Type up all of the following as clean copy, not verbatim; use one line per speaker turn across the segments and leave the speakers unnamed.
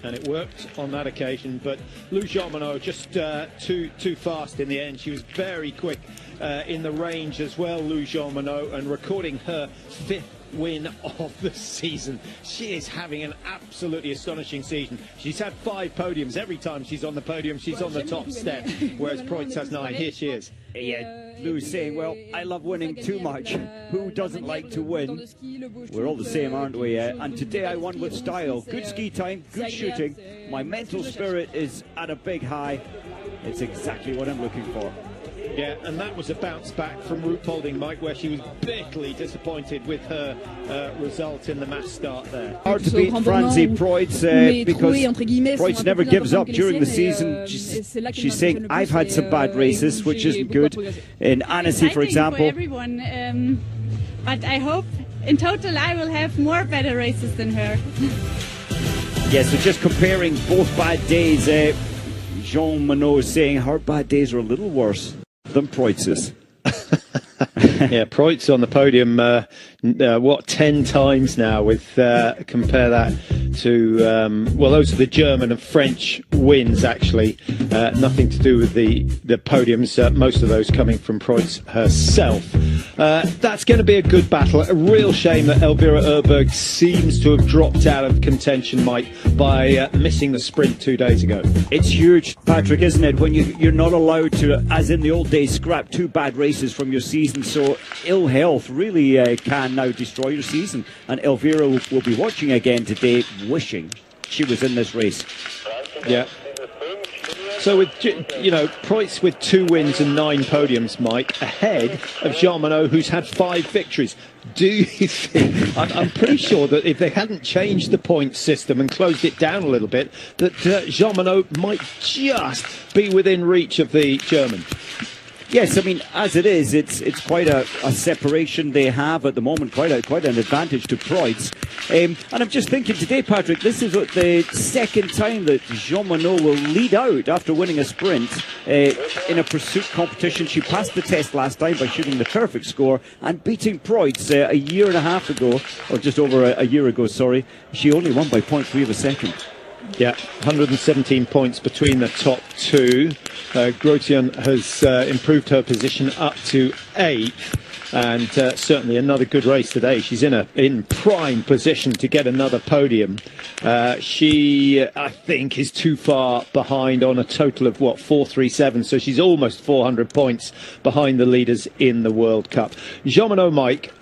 and it worked on that occasion, but Lou Jeanmonnot just too fast in the end. She was very quick in the range as well, Lou Jeanmonnot, and recording her 5th win of the season. She is having an absolutely astonishing season. She's had 5 podiums. Every time she's on the podium, she's on the top step, whereas Preuss has 9. Here she is.
Yeah, Lou's saying, well, I love winning too much. Who doesn't like to win? We're all the same, aren't we? And today I won with style. Good ski time, good shooting. My mental spirit is at a big high. It's exactly what I'm looking for.
Yeah, and that was a bounce back from Ruth Holding, Mike, where she was bitterly disappointed with her result in the mass start there.
Hard to beat Franzi Preuss because Preuss never gives up during the season. She's saying, I've had some bad races, which isn't good. In Annecy, for example.
For everyone, but I hope in total I will have more better races than her.
Yeah, so just comparing both bad days, Jeanmonnot is saying her bad days are a little worse than Preuss's.
Yeah, Preuss on the podium, 10 times now? With compare that to well, those are the German and French wins, actually. Nothing to do with the podiums. Most of those coming from Preuss herself. That's going to be a good battle. A real shame that Elvira Erberg seems to have dropped out of contention, Mike, by missing the sprint 2 days ago.
It's huge, Patrick, isn't it? When you're not allowed to, as in the old days, scrap 2 bad races from your season. So ill health really can now destroy your season. And Elvira will be watching again today, wishing she was in this race.
Yeah. So with, Preuss with 2 wins and 9 podiums, Mike, ahead of Jeanmonnot, who's had 5 victories. Do you think, I'm pretty sure that if they hadn't changed the point system and closed it down a little bit, that Jeanmonnot might just be within reach of the German?
Yes, I mean, as it is, it's quite a separation they have at the moment, quite an advantage to Preuss. And I'm just thinking today, Patrick, this is the second time that Jeanmonnot will lead out after winning a sprint in a pursuit competition. She passed the test last time by shooting the perfect score and beating Preuss a year and a half ago, or just over a year ago, sorry. She only won by 0.3 of a second.
Yeah, 117 points between the top 2. Grotian has improved her position up to 8th, and certainly another good race today. She's in prime position to get another podium. She, I think, is too far behind on a total of 437, so she's almost 400 points behind the leaders in the World Cup. Jeanmonnot, Mike,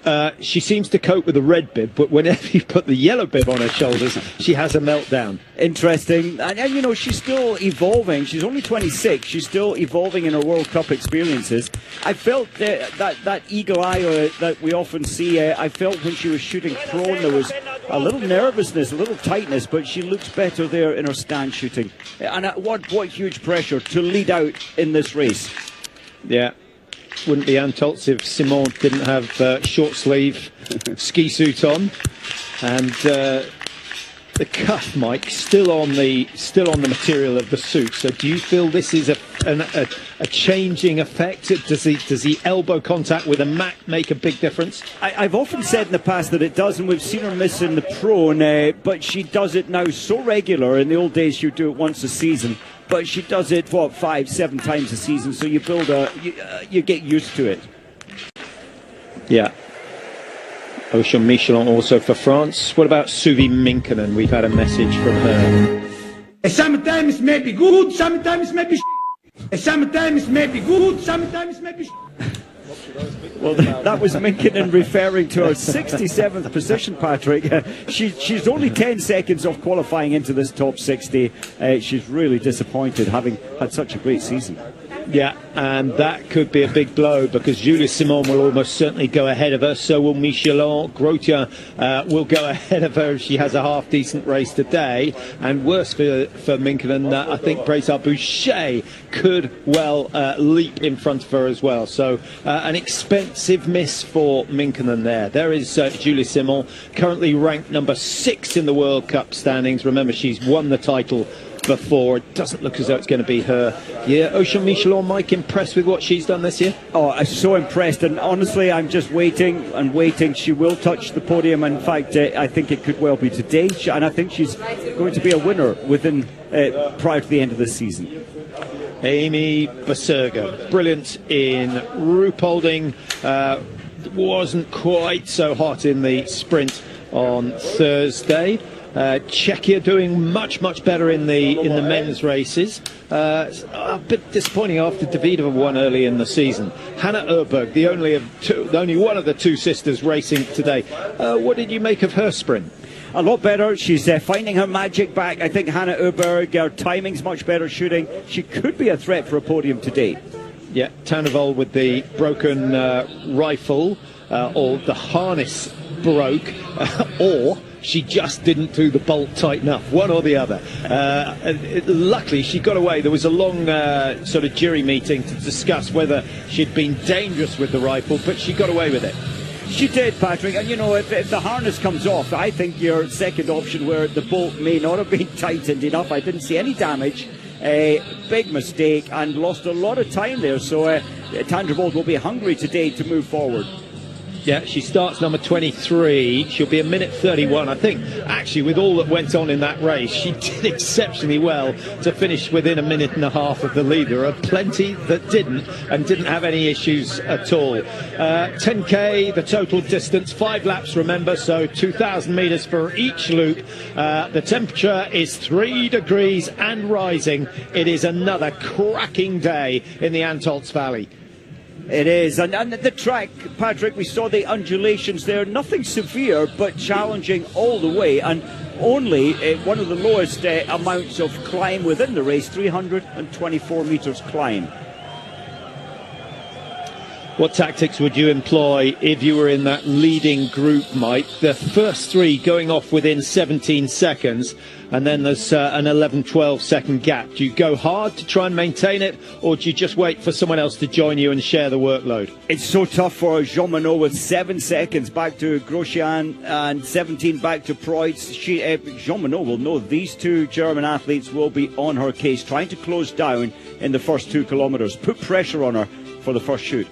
she seems to cope with the red bib, but whenever you put the yellow bib on her shoulders, she has a meltdown.
Interesting, and she's still evolving. She's only 26. She's still evolving in her World Cup experiences. I felt that eagle eye that we often see. I felt when she was shooting prone there was a little nervousness, a little tightness, but she looks better there in her stand shooting. And what huge pressure to lead out in this race.
Yeah. Wouldn't be Antholz if Simon didn't have short sleeve ski suit on, and the cuff, Mike, still on the material of the suit. So do you feel this is a changing effect? Does the elbow contact with a mat make a big difference?
I've often said in the past that it does, and we've seen her miss in the prone, but she does it now so regular. In the old days she'd do it once a season, but she does it 5-7 times a season, so you build you get used to it.
Yeah. Ocean Michelin also for France. What about Suvi Minkkinen? We've had a message from her.
Sometimes may be good, sometimes may be sometimes may be good, sometimes may be.
Well, that was Minkkinen referring to her 67th position, Patrick. She's only 10 seconds off qualifying into this top 60. She's really disappointed, having had such a great season.
Yeah, and that could be a big blow because Julia Simon will almost certainly go ahead of her. So will Michelin. Grotian will go ahead of her if she has a half-decent race today. And worse for Minkkinen, I think Brassard Boucher could well leap in front of her as well. So an expensive miss for Minkkinen there. There is Julia Simon, currently ranked number 6 in the World Cup standings. Remember, she's won the title before. It doesn't look as though it's going to be her year. Ocean Michelon, Mike, impressed with what she's done this year?
Oh, I'm so impressed, and honestly, I'm just waiting and waiting. She will touch the podium. In fact, I think it could well be today, and I think she's going to be a winner within prior to the end of this season.
Amy Baserga, brilliant in Ruhpolding, wasn't quite so hot in the sprint on Thursday. Czechia doing much better in the men's races. A bit disappointing after Davidova won early in the season. Hannah Urberg, the only one of the two sisters racing today. What did you make of her sprint?
A lot better. She's finding her magic back. I think Hannah Urberg, her timing's much better shooting. She could be a threat for a podium today.
Yeah, Tannevold with the broken rifle, or the harness broke, or she just didn't do the bolt tight enough, one or the other. Luckily, she got away. There was a long sort of jury meeting to discuss whether she'd been dangerous with the rifle, but she got away with it.
She did, Patrick, and you know, if the harness comes off, I think your second option where the bolt may not have been tightened enough, I didn't see any damage, big mistake, and lost a lot of time there, so Tannevold will be hungry today to move forward.
Yeah, she starts number 23. She'll be a minute 31. I think, actually, with all that went on in that race, she did exceptionally well to finish within a minute and a half of the lead. There are plenty that didn't, and didn't have any issues at all. 10K, the total distance, 5 laps, remember, so 2,000 metres for each loop. The temperature is 3 degrees and rising. It is another cracking day in the Antholz Valley.
It is, and the track, Patrick, we saw the undulations there, nothing severe, but challenging all the way, and only one of the lowest amounts of climb within the race, 324 metres climb.
What tactics would you employ if you were in that leading group, Mike? The first 3 going off within 17 seconds, and then there's an 11-12 second gap. Do you go hard to try and maintain it, or do you just wait for someone else to join you and share the workload?
It's so tough for Jeanmonnot with 7 seconds back to Grosjean and 17 back to Preutz. Jeanmonnot will know these two German athletes will be on her case, trying to close down in the first 2 kilometres, put pressure on her for the first shoot.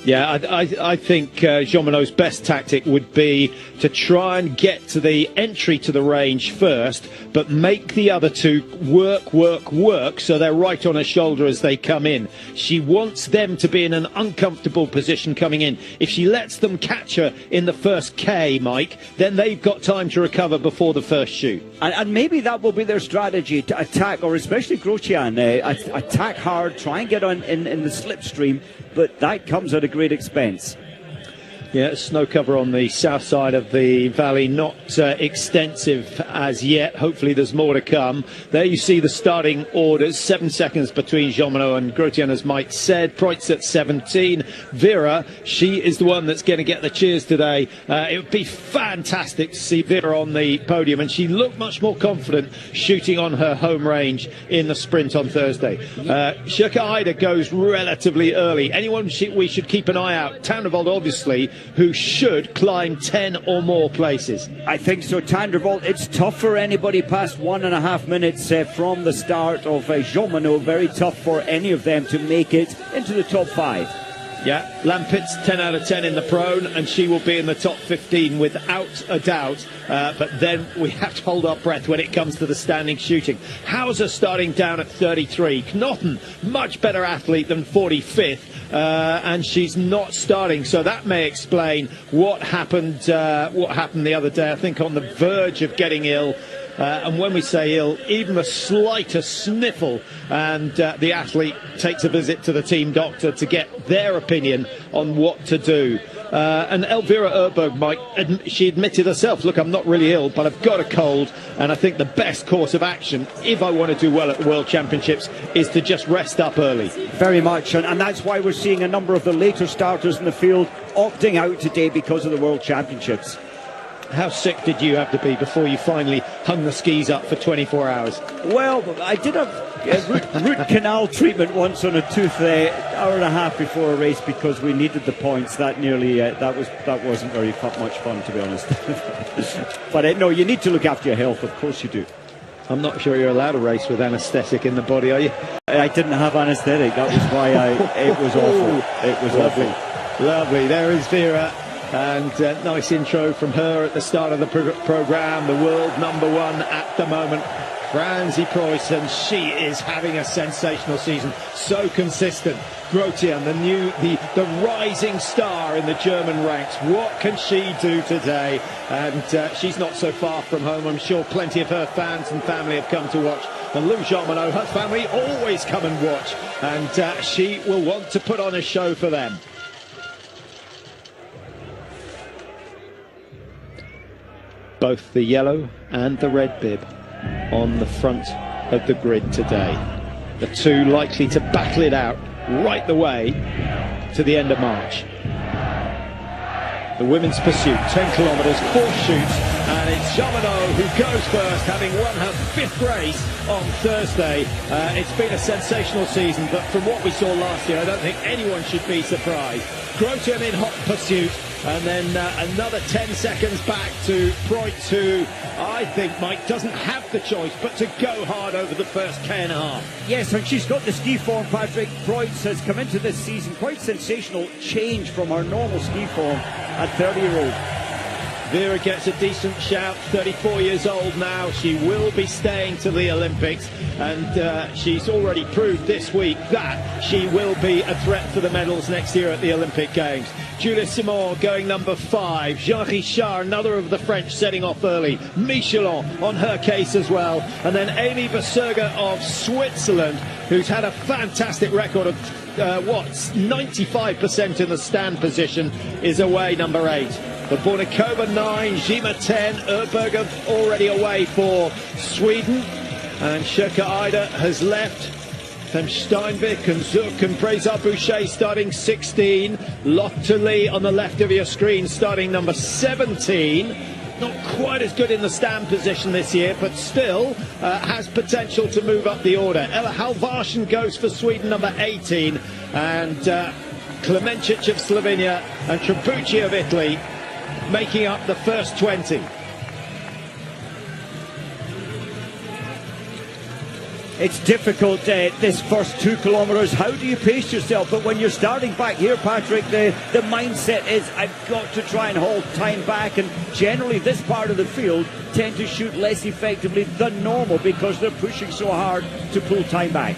Yeah, I think Jeanmonnot's best tactic would be to try and get to the entry to the range first, but make the other 2 work, so they're right on her shoulder as they come in. She wants them to be in an uncomfortable position coming in. If she lets them catch her in the first K, Mike, then they've got time to recover before the first shoot.
And maybe that will be their strategy, to attack, or especially Grosjean, attack hard, try and get on in the slipstream, but that comes at a great expense.
Yeah, snow cover on the south side of the valley, not extensive as yet. Hopefully there's more to come. There you see the starting orders. 7 seconds between Jeanmonnot and Grosjean, as Mike said. Preutz at 17. Vera, she is the one that's going to get the cheers today. It would be fantastic to see Vera on the podium, and she looked much more confident shooting on her home range in the sprint on Thursday. Shirka Ida goes relatively early. Anyone we should keep an eye out? Tannevold, obviously, who should climb 10 or more places.
I think so, Tannevold. It's tough for anybody past 1.5 minutes from the start of Jeanmonnot. Very tough for any of them to make it into the top 5.
Yeah, Lampitt's 10 out of 10 in the prone, and she will be in the top 15 without a doubt. But then we have to hold our breath when it comes to the standing shooting. Hauser starting down at 33. Knotten, much better athlete than 45th. And she's not starting, so that may explain what happened the other day. I think on the verge of getting ill, and when we say ill, even the slightest sniffle, and the athlete takes a visit to the team doctor to get their opinion on what to do. And Elvira Urberg, Mike, she admitted herself, look, I'm not really ill, but I've got a cold, and I think the best course of action, if I want to do well at the World Championships, is to just rest up early.
Very much, and that's why we're seeing a number of the later starters in the field opting out today because of the World Championships.
How sick did you have to be before you finally hung the skis up for 24 hours?
Well, I did a root canal treatment once on a tooth, hour and a half before a race because we needed the points. That wasn't very much fun, to be honest. But no, you need to look after your health, of course you do.
I'm not sure you're allowed to race with anaesthetic in the body, are you?
I didn't have anaesthetic. That was why it was awful. It was
Lovely.
awful.
Lovely. There is Vera. And nice intro from her at the start of the programme. The world number one at the moment, Franzi Preuss, and she is having a sensational season. So consistent. Grotian, the rising star in the German ranks. What can she do today? And she's not so far from home. I'm sure plenty of her fans and family have come to watch. And Lou Jeanmonnot, her family always come and watch. And she will want to put on a show for them. Both the yellow and the red bib on the front of the grid today. The two likely to battle it out right the way to the end of March. The women's pursuit, 10 kilometres, 4 shoots, and it's Jeanmonnot who goes first, having won her 5th race on Thursday. It's been a sensational season, but from what we saw last year, I don't think anyone should be surprised. Grotian in hot pursuit, and then another 10 seconds back to Preuss, who I think, Mike, doesn't have the choice but to go hard over the first K&a-half.
Yes, and she's got the ski form, Patrick. Preuss has come into this season quite sensational change from her normal ski form at 30-year-old.
Vera gets a decent shout, 34 years old now. She will be staying to the Olympics, and she's already proved this week that she will be a threat for the medals next year at the Olympic Games. Julia Simon going number 5. Jean Richard, another of the French, setting off early. Michelin on her case as well. And then Amy Berserger of Switzerland, who's had a fantastic record of 95% in the stand position, is away, number 8. The Bornikova 9, Zima 10, Erberger already away for Sweden. And Shirka Ida has left. Then Steinbeck and Zook and Fraser Boucher starting 16. Lottely on the left of your screen starting number 17. Not quite as good in the stand position this year, but still has potential to move up the order. Ella Halvarsson goes for Sweden, number 18. And Klemencic of Slovenia and Trebucci of Italy making up the first 20.
It's difficult, this first 2 kilometres. How do you pace yourself? But when you're starting back here, Patrick, the mindset is, I've got to try and hold time back. And generally, this part of the field tend to shoot less effectively than normal because they're pushing so hard to pull time back.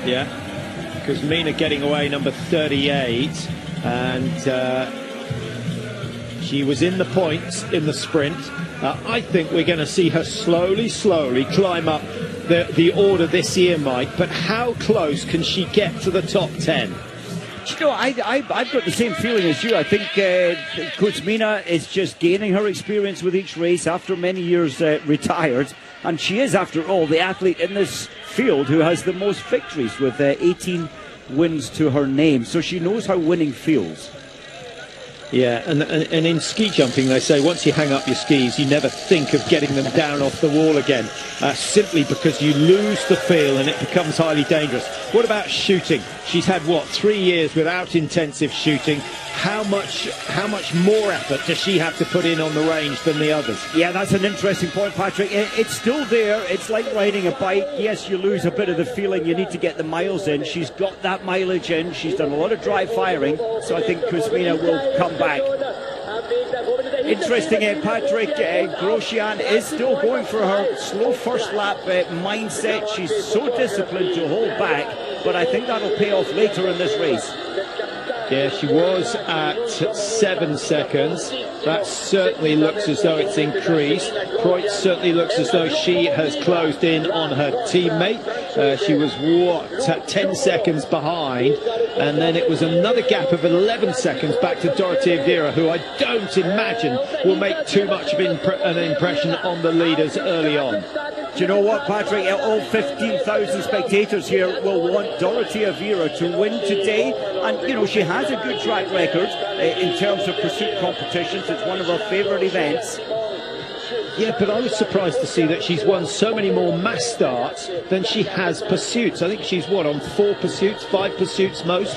Yeah, because Mina getting away, number 38. And she was in the points in the sprint. I think we're going to see her slowly climb up the order this year, Mike. But how close can she get to the top 10?
You know, I've got the same feeling as you. I think Kuzmina is just gaining her experience with each race after many years retired. And she is, after all, the athlete in this field who has the most victories with 18 wins to her name. So she knows how winning feels.
Yeah, and in ski jumping, they say once you hang up your skis, you never think of getting them down off the wall again, simply because you lose the feel and it becomes highly dangerous. What about shooting? She's had, 3 years without intensive shooting. How much more effort does she have to put in on the range than the others?
Yeah, that's an interesting point, Patrick. It's still there. It's like riding a bike. Yes, you lose a bit of the feeling. You need to get the miles in. She's got that mileage in. She's done a lot of dry firing. So I think Kuzmina will come back. Interesting, Patrick. Grosjean is still going for her slow first lap mindset. She's so disciplined to hold back. But I think that'll pay off later in this race.
Yeah, she was at 7 seconds. That certainly looks as though it's increased. Preuss certainly looks as though she has closed in on her teammate. She was, 10 seconds behind. And then it was another gap of 11 seconds back to Dorothea Vera, who I don't imagine will make too much of an impression on the leaders early on.
Do you know what, Patrick? All 15,000 spectators here will want Dorothea Vera to win today. And, you know, she has a good track record in terms of pursuit competitions. It's one of her favourite events.
Yeah, but I was surprised to see that she's won so many more mass starts than she has pursuits. I think she's, on 4 pursuits, 5 pursuits most?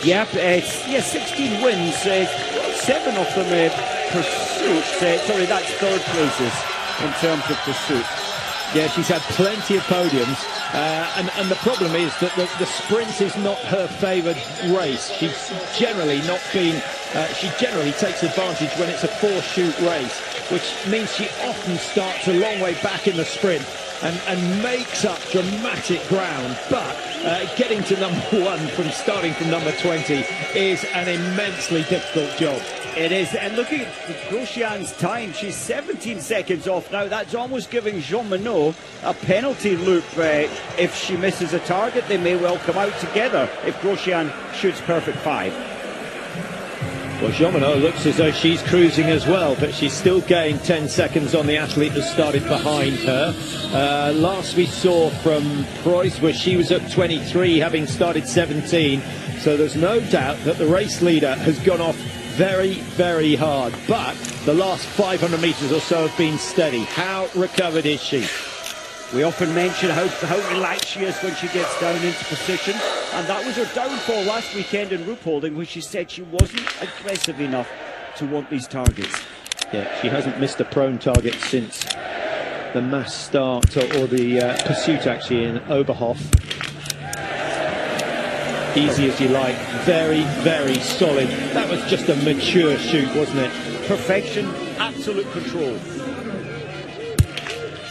Yep, 16 wins, 7 of them pursuits. Sorry, that's third places in terms of pursuit.
Yeah, she's had plenty of podiums, and the problem is that the sprint is not her favoured race. She's generally not been. She generally takes advantage when it's a four-shoot race, which means she often starts a long way back in the sprint and makes up dramatic ground. But getting to number one from starting from number 20 is an immensely difficult job.
It is, and looking at Grosjean's time, she's 17 seconds off now. That's almost giving Jeanmonnot a penalty loop. If she misses a target, they may well come out together if Grosjean shoots perfect 5.
Well, Jeanmonnot looks as though she's cruising as well, but she's still gained 10 seconds on the athlete that started behind her. Last we saw from Preuss was she was at 23, having started 17. So there's no doubt that the race leader has gone off very, very hard. But the last 500 metres or so have been steady. How recovered is she?
We often mention how relaxed she is when she gets down into position, and that was her downfall last weekend in Ruhpolding, when she said she wasn't aggressive enough to want these targets.
Yeah, she hasn't missed a prone target since the mass start or the pursuit actually in Oberhof. Easy as you like, very, very solid. That was just a mature shoot, wasn't it?
Perfection, absolute control.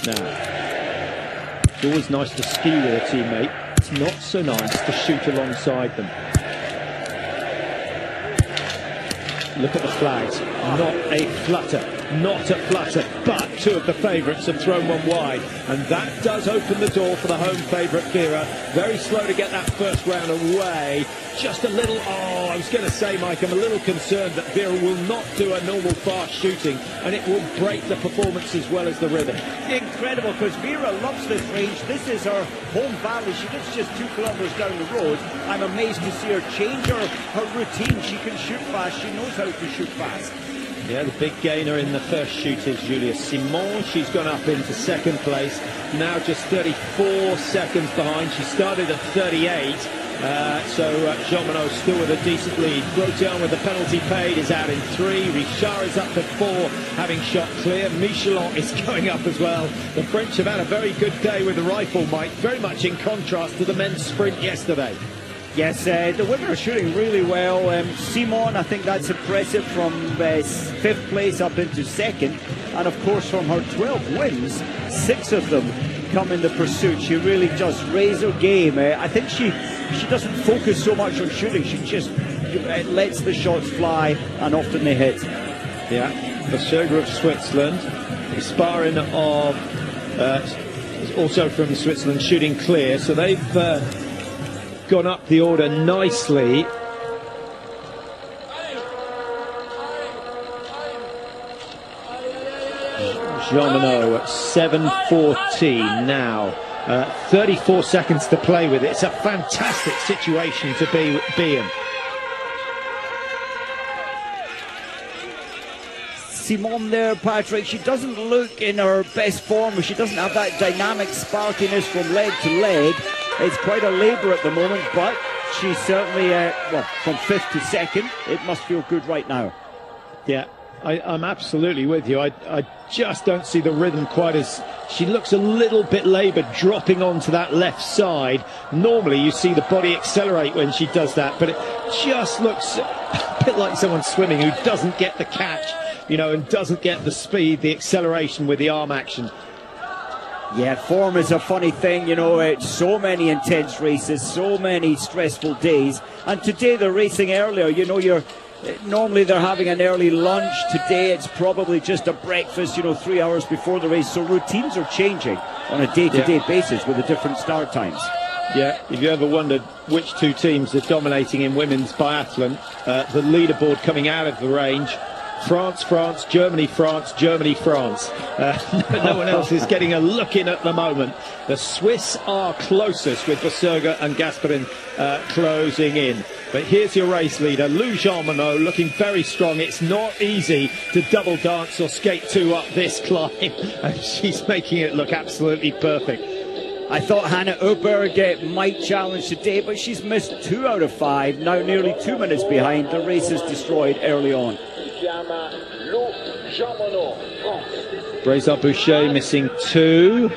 Now, it's always nice to ski with a teammate. It's not so nice to shoot alongside them. Look at the flags. Not a flutter. Not a flutter. But two of the favourites have thrown one wide. And that does open the door for the home favourite, Vera. Very slow to get that first round away. Just a little, I was going to say, Mike, I'm a little concerned that Vera will not do a normal fast shooting, and it will break the performance as well as the rhythm.
Incredible, because Vera loves this range. This is her home valley. She lives just 2 kilometres down the road. I'm amazed to see her change her routine. She can shoot fast. She knows how to shoot fast.
Yeah, the big gainer in the first shoot is Julia Simon. She's gone up into second place. Now just 34 seconds behind. She started at 38. So Jeanmonnot still with a decent lead. Grosjean with the penalty paid is out in 3. Richard is up to 4, having shot clear. Michelon is going up as well. The French have had a very good day with the rifle, Mike, very much in contrast to the men's sprint yesterday.
Yes, the women are shooting really well. Simon, I think that's impressive, from 5th place up into 2nd. And of course, from her 12 wins, 6 of them come in the pursuit. She really does raise her game. I think she doesn't focus so much on shooting. She just lets the shots fly, and often they hit.
Yeah, the Sugar of Switzerland. Sparring of also from Switzerland, shooting clear. So they've gone up the order nicely. Jeanmonnot at 7:14 now. 34 seconds to play with. It's a fantastic situation to be in.
Simon there, Patrick, she doesn't look in her best form. She doesn't have that dynamic sparkiness from leg to leg. It's quite a labour at the moment, but she's certainly, from 5th to 2nd, it must feel good right now.
Yeah, I'm absolutely with you. I just don't see the rhythm quite as... She looks a little bit laboured, dropping onto that left side. Normally you see the body accelerate when she does that, but it just looks a bit like someone swimming who doesn't get the catch, and doesn't get the speed, the acceleration with the arm action.
Yeah, form is a funny thing, so many intense races, so many stressful days. And today they're racing earlier, normally they're having an early lunch. Today it's probably just a breakfast, 3 hours before the race. So routines are changing on a day-to-day basis with the different start times.
Yeah, if you ever wondered which two teams are dominating in women's biathlon, the leaderboard coming out of the range, France, France, Germany, France, Germany, France. No one else is getting a look in at the moment. The Swiss are closest, with Berserger and Gasperin closing in. But here's your race leader, Lou Jeanmonnot, looking very strong. It's not easy to double dance or skate 2 up this climb, and she's making it look absolutely perfect.
I thought Hannah Oberg might challenge today, but she's missed 2 out of 5, now nearly 2 minutes behind. The race is destroyed early on.
Lou Jeanmonnot, France.
Breza Boucher missing 2.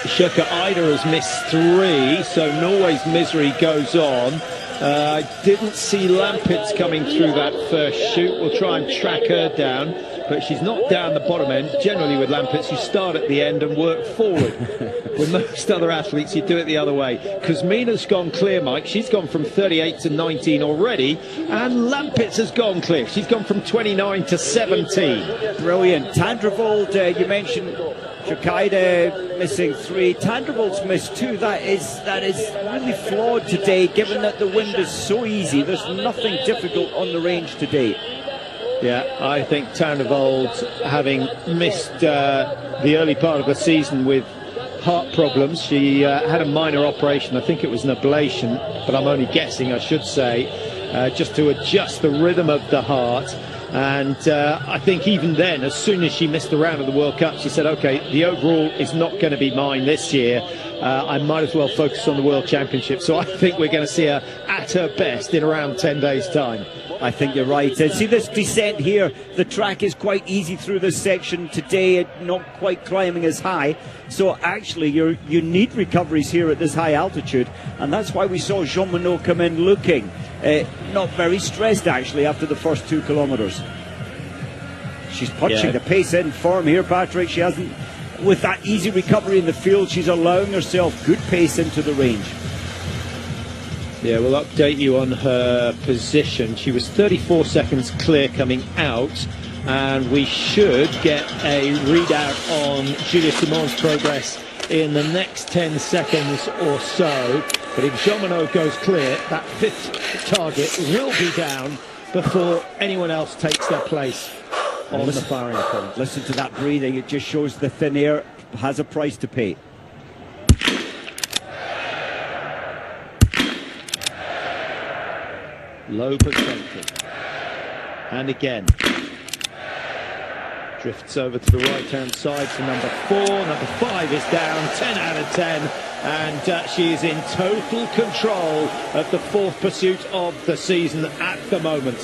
Shirka Ida has missed 3, so Norway's misery goes on. I didn't see Lampitz coming through that first shoot. We'll try and track her down, but she's not down the bottom end. Generally with Lampitz, you start at the end and work forward. With most other athletes, you do it the other way. Kuzmina's gone clear, Mike. She's gone from 38 to 19 already, and Lampitz has gone clear. She's gone from 29 to 17.
Brilliant. Tandrevold, you mentioned Shakaida missing 3. Tandrevold's missed 2. That is really flawed today, given that the wind is so easy. There's nothing difficult on the range today.
Yeah, I think Tandrevold, having missed the early part of the season with heart problems, she had a minor operation. I think it was an ablation, but I'm only guessing, I should say, just to adjust the rhythm of the heart. And I think even then, as soon as she missed the round of the World Cup, she said, OK, the overall is not going to be mine this year. I might as well focus on the World Championship. So I think we're going to see her at her best in around 10 days' time.
I think you're right. See this descent here, the track is quite easy through this section today, not quite climbing as high. So actually you need recoveries here at this high altitude, and that's why we saw Jeanmonnot come in looking not very stressed actually after the first 2 kilometres. She's punching the pace in firm here, Patrick. She hasn't, with that easy recovery in the field, she's allowing herself good pace into the range.
Yeah, we'll update you on her position. She was 34 seconds clear coming out, and we should get a readout on Julia Simon's progress in the next 10 seconds or so. But if Jeanmonnot goes clear, that 5th target will be down before anyone else takes their place on the firing point.
Listen to that breathing. It just shows the thin air has a price to pay.
Low percentage. And again. Drifts over to the right-hand side to number 4. Number 5 is down, 10 out of 10. And she is in total control of the 4th pursuit of the season at the moment.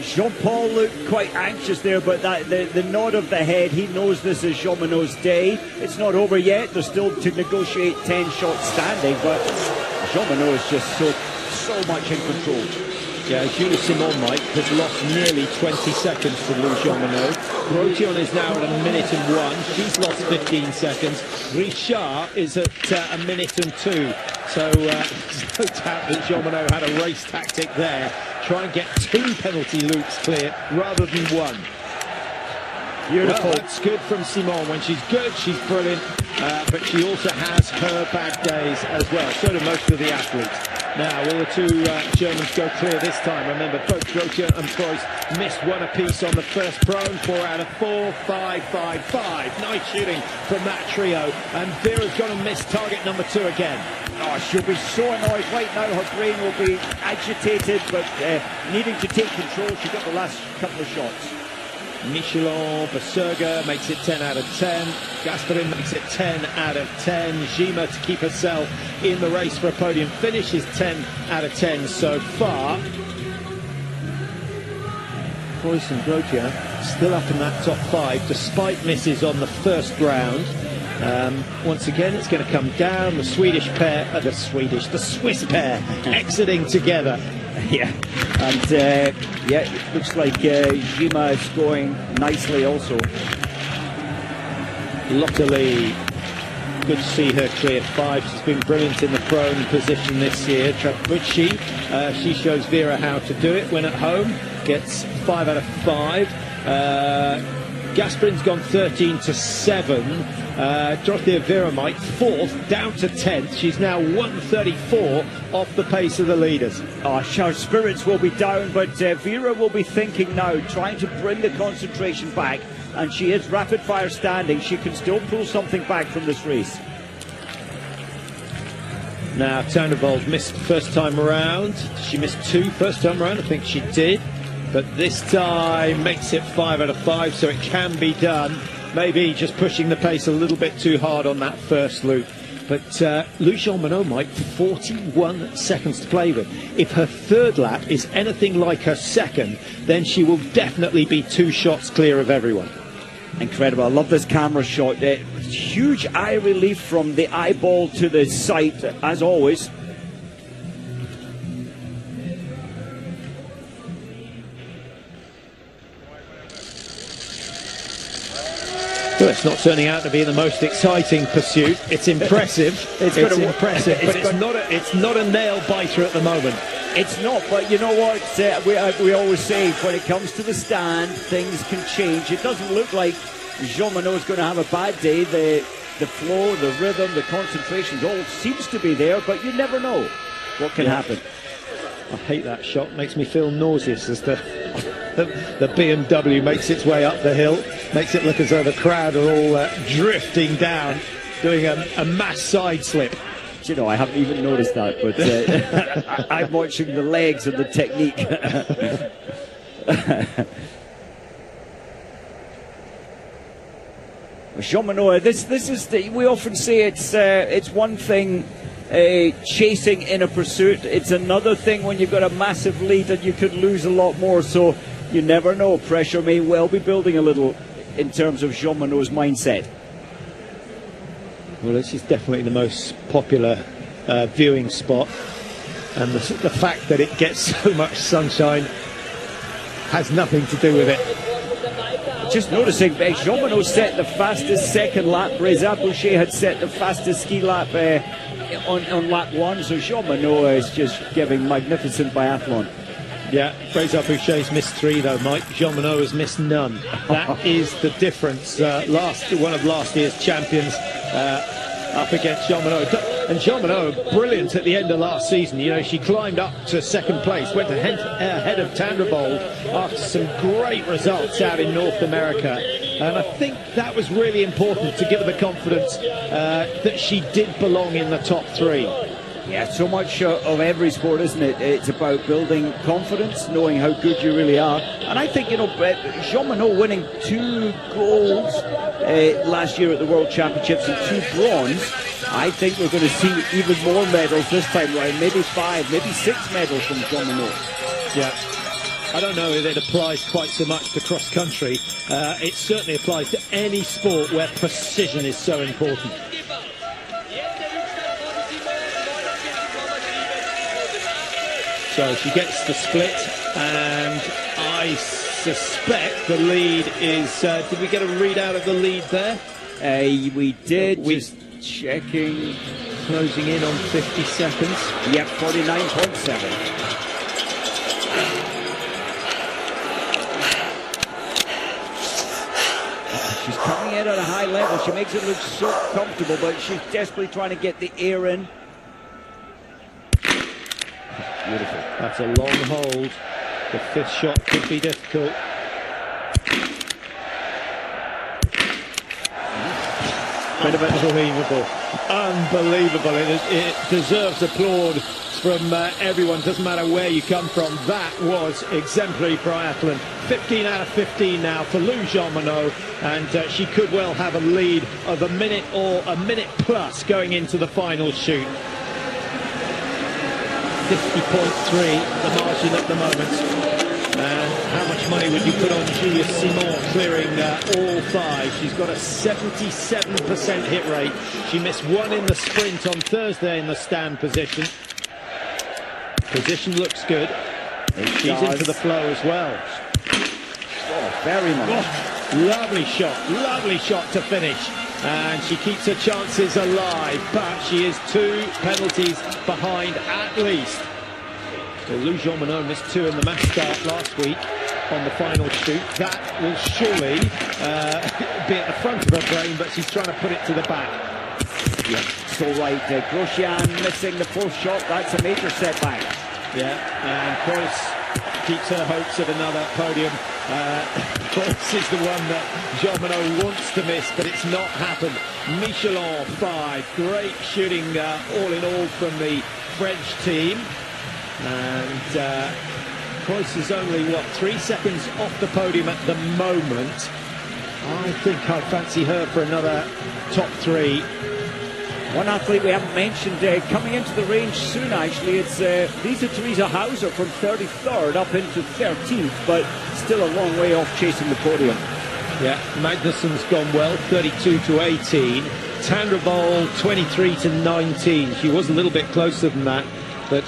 Jean-Paul looked quite anxious there, but the nod of the head, he knows this is Jeanmonnot's day. It's not over yet. They're still to negotiate 10 shots standing, but Jeanmonnot is just so much in control.
Yeah, Julia Simon, Mike, has lost nearly 20 seconds to Lou Jeanmonnot. Grotillon is now at 1 minute and 1. She's lost 15 seconds. Richard is at 1 minute and 2. So there's no doubt that Jeanmonnot had a race tactic there. Try and get 2 penalty loops clear rather than 1.
Beautiful.
Well, that's good from Simon. When she's good, she's brilliant. But she also has her bad days as well. So do most of the athletes. Now, will the 2 Germans go clear this time? Remember, both Grotillon and Preuss missed 1 apiece on the first prone. 4 out of 4, 5, 5, 5. Nice shooting from that trio. And Vera's going to miss target number 2 again.
Oh, she'll be so annoyed right now. Her brain will be agitated, but needing to take control. She got the last couple of shots.
Michelin, Berserger makes it 10 out of 10. Gasperin makes it 10 out of 10. Gima to keep herself in the race for a podium finish is 10 out of 10 so far. Preuss and Grotillon still up in that top 5 despite misses on the first round. Once again, it's going to come down. The Swiss pair exiting together.
Yeah, and it looks like Gima is going nicely also.
Luckily, good to see her clear 5. She's been brilliant in the prone position this year. Trapucci, she shows Vera how to do it when at home. Gets 5 out of 5. Gasperin's gone 13 to 7. Dorothea Vera, Mike, 4th, down to 10th. She's now 134 off the pace of the leaders.
Oh, her spirits will be down, but Vera will be thinking now, trying to bring the concentration back. And she is rapid fire standing. She can still pull something back from this race.
Now, Tandrevold missed first time around. She missed 2 first time around, I think she did. But this time makes it 5 out of 5, so it can be done. Maybe just pushing the pace a little bit too hard on that first loop. But Lou Jeanmonnot, Mike, 41 seconds to play with. If her 3rd lap is anything like her 2nd, then she will definitely be 2 shots clear of everyone.
Incredible. I love this camera shot. Huge eye relief from the eyeball to the sight, as always.
Well, it's not turning out to be the most exciting pursuit. It's impressive. It's impressive, but it's not a nail biter at the moment.
It's not, but you know what? We always say when it comes to the stand, things can change. It doesn't look like Jeanmonnot is going to have a bad day. The flow, the rhythm, the concentration all seems to be there, but you never know what can happen.
I hate that shot. Makes me feel nauseous as the BMW makes its way up the hill. Makes it look as though the crowd are all drifting down, doing a mass side slip.
You know, I haven't even noticed that, but I'm watching the legs and the technique. Jeanmonnot, this is we often say it's one thing chasing in a pursuit. It's another thing when you've got a massive lead and you could lose a lot more. So you never know. Pressure may well be building a little in terms of Jeanmonnot's mindset.
Well, this is definitely the most popular viewing spot, and the fact that it gets so much sunshine has nothing to do with it.
Just noticing, Jeanmonnot set the fastest second lap. Reza Boucher had set the fastest ski lap on lap 1, so Jeanmonnot is just giving magnificent biathlon.
Yeah, Reza Boucher's missed 3 though, Mike. Jeanmonnot has missed none. That is the difference. One of last year's champions up against Jeanmonnot. And Jeanmonnot, brilliant at the end of last season. You know, she climbed up to second place, went ahead of Tanderbold after some great results out in North America. And I think that was really important to give her the confidence that she did belong in the top 3.
Yeah, so much of every sport, isn't it? It's about building confidence, knowing how good you really are. And I think, you know, Jeanmonnot winning 2 golds last year at the World Championships and 2 bronze. I think we're going to see even more medals this time round, maybe 5, maybe 6 medals from Jeanmonnot.
Yeah. I don't know if it applies quite so much to cross country. It certainly applies to any sport where precision is so important. So she gets the split, and I suspect the lead is... did we get a readout of the lead there?
We did. Just checking.
Closing in on 50 seconds.
Yep, 49.7. She's coming in at a high level. She makes it look so comfortable, but she's desperately trying to get the air in. Beautiful.
That's a long hold. The 5th shot could be difficult. Unbelievable. Unbelievable. It deserves applaud from everyone. Doesn't matter where you come from. That was exemplary biathlon. 15 out of 15 now for Lou Jeanmonnot, and she could well have a lead of a minute or a minute plus going into the final shoot. 50.3 the margin at the moment. And how much money would you put on Julia Simon clearing all 5? She's got a 77% hit rate. She missed 1 in the sprint on Thursday in the stand position. Position looks good. She's into the flow as well.
Oh, very much.
Oh, lovely shot to finish. And she keeps her chances alive, but she is 2 penalties behind at least. So Lou Jeanmonnot missed 2 in the mass start last week on the final shoot. That will surely be at the front of her brain, but she's trying to put it to the back.
Yeah, so right. Grosjean missing the 4th shot. That's a major setback.
Yeah, and Cross keeps her hopes of another podium. Cross is the one that Jeanmonnot wants to miss, but it's not happened. Michelin 5, great shooting all in all from the French team. And Cross is only, 3 seconds off the podium at the moment. I think I fancy her for another top 3.
One athlete we haven't mentioned coming into the range soon, actually, it's Lisa Theresa Hauser from 33rd up into 13th, but still a long way off chasing the podium.
Yeah, Magnussen's gone well, 32 to 18. Tandrebol, 23 to 19. She was a little bit closer than that, but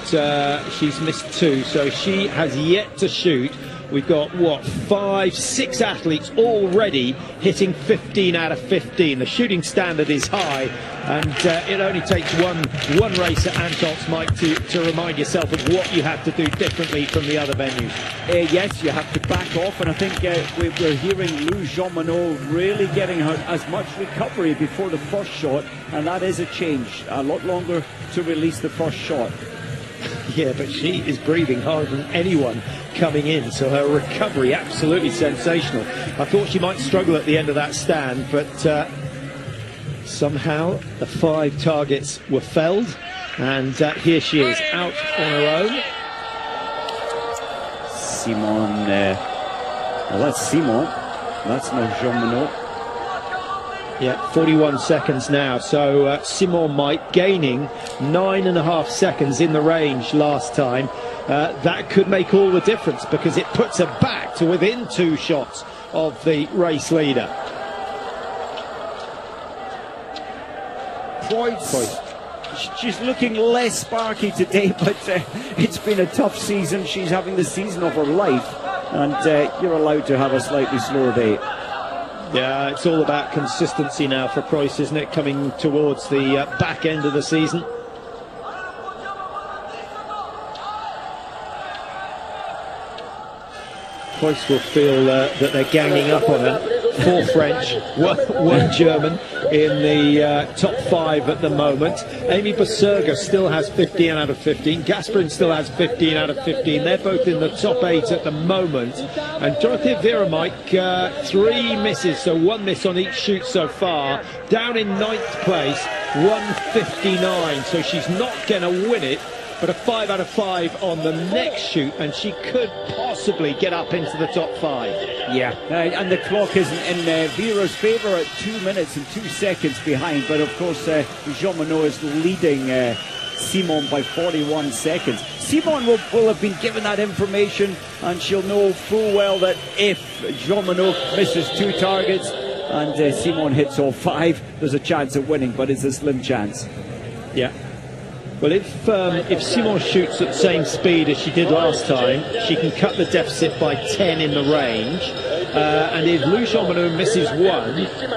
she's missed 2, so she has yet to shoot. We've got, what, 5, 6 athletes already hitting 15 out of 15. The shooting standard is high, and it only takes one race at Antholz, Mike, to remind yourself of what you have to do differently from the other venues.
Yes, you have to back off, and I think we're hearing Lou Jeanmonnot really getting her as much recovery before the first shot, and that is a change. A lot longer to release the first shot.
Yeah, but she is breathing harder than anyone coming in, so her recovery absolutely sensational. I thought she might struggle at the end of that stand, but somehow the 5 targets were felled, and here she is out on her own.
Simon, well, that's Simon, that's no Jeanmonnot.
Yeah, 41 seconds now, so Simon Mike gaining 9.5 seconds in the range last time. That could make all the difference, because it puts her back to within 2 shots of the race leader.
She's looking less sparky today, but it's been a tough season. She's having the season of her life, and you're allowed to have a slightly slower day.
Yeah, it's all about consistency now for Preuss, isn't it? Coming towards the back end of the season. Preuss will feel that they're ganging up on her. 4 French, 1 German in the top 5 at the moment. Amy Basurga still has 15 out of 15. Gasperin still has 15 out of 15. They're both in the top 8 at the moment. And Dorothea Vera, Mike, 3 misses, so 1 miss on each shoot so far. Down in 9th place, 159. So she's not going to win it, but a 5 out of 5 on the next shoot, and she could possibly get up into the top 5.
Yeah, and the clock isn't in Vera's favour at 2 minutes and 2 seconds behind, but of course Jeanmonnot is leading Simon by 41 seconds. Simon will have been given that information, and she'll know full well that if Jeanmonnot misses 2 targets and Simon hits all 5, there's a chance of winning, but it's a slim chance.
Yeah. Well, if Simon shoots at the same speed as she did last time, she can cut the deficit by 10 in the range. And if Lou Jeanmonnot misses 1,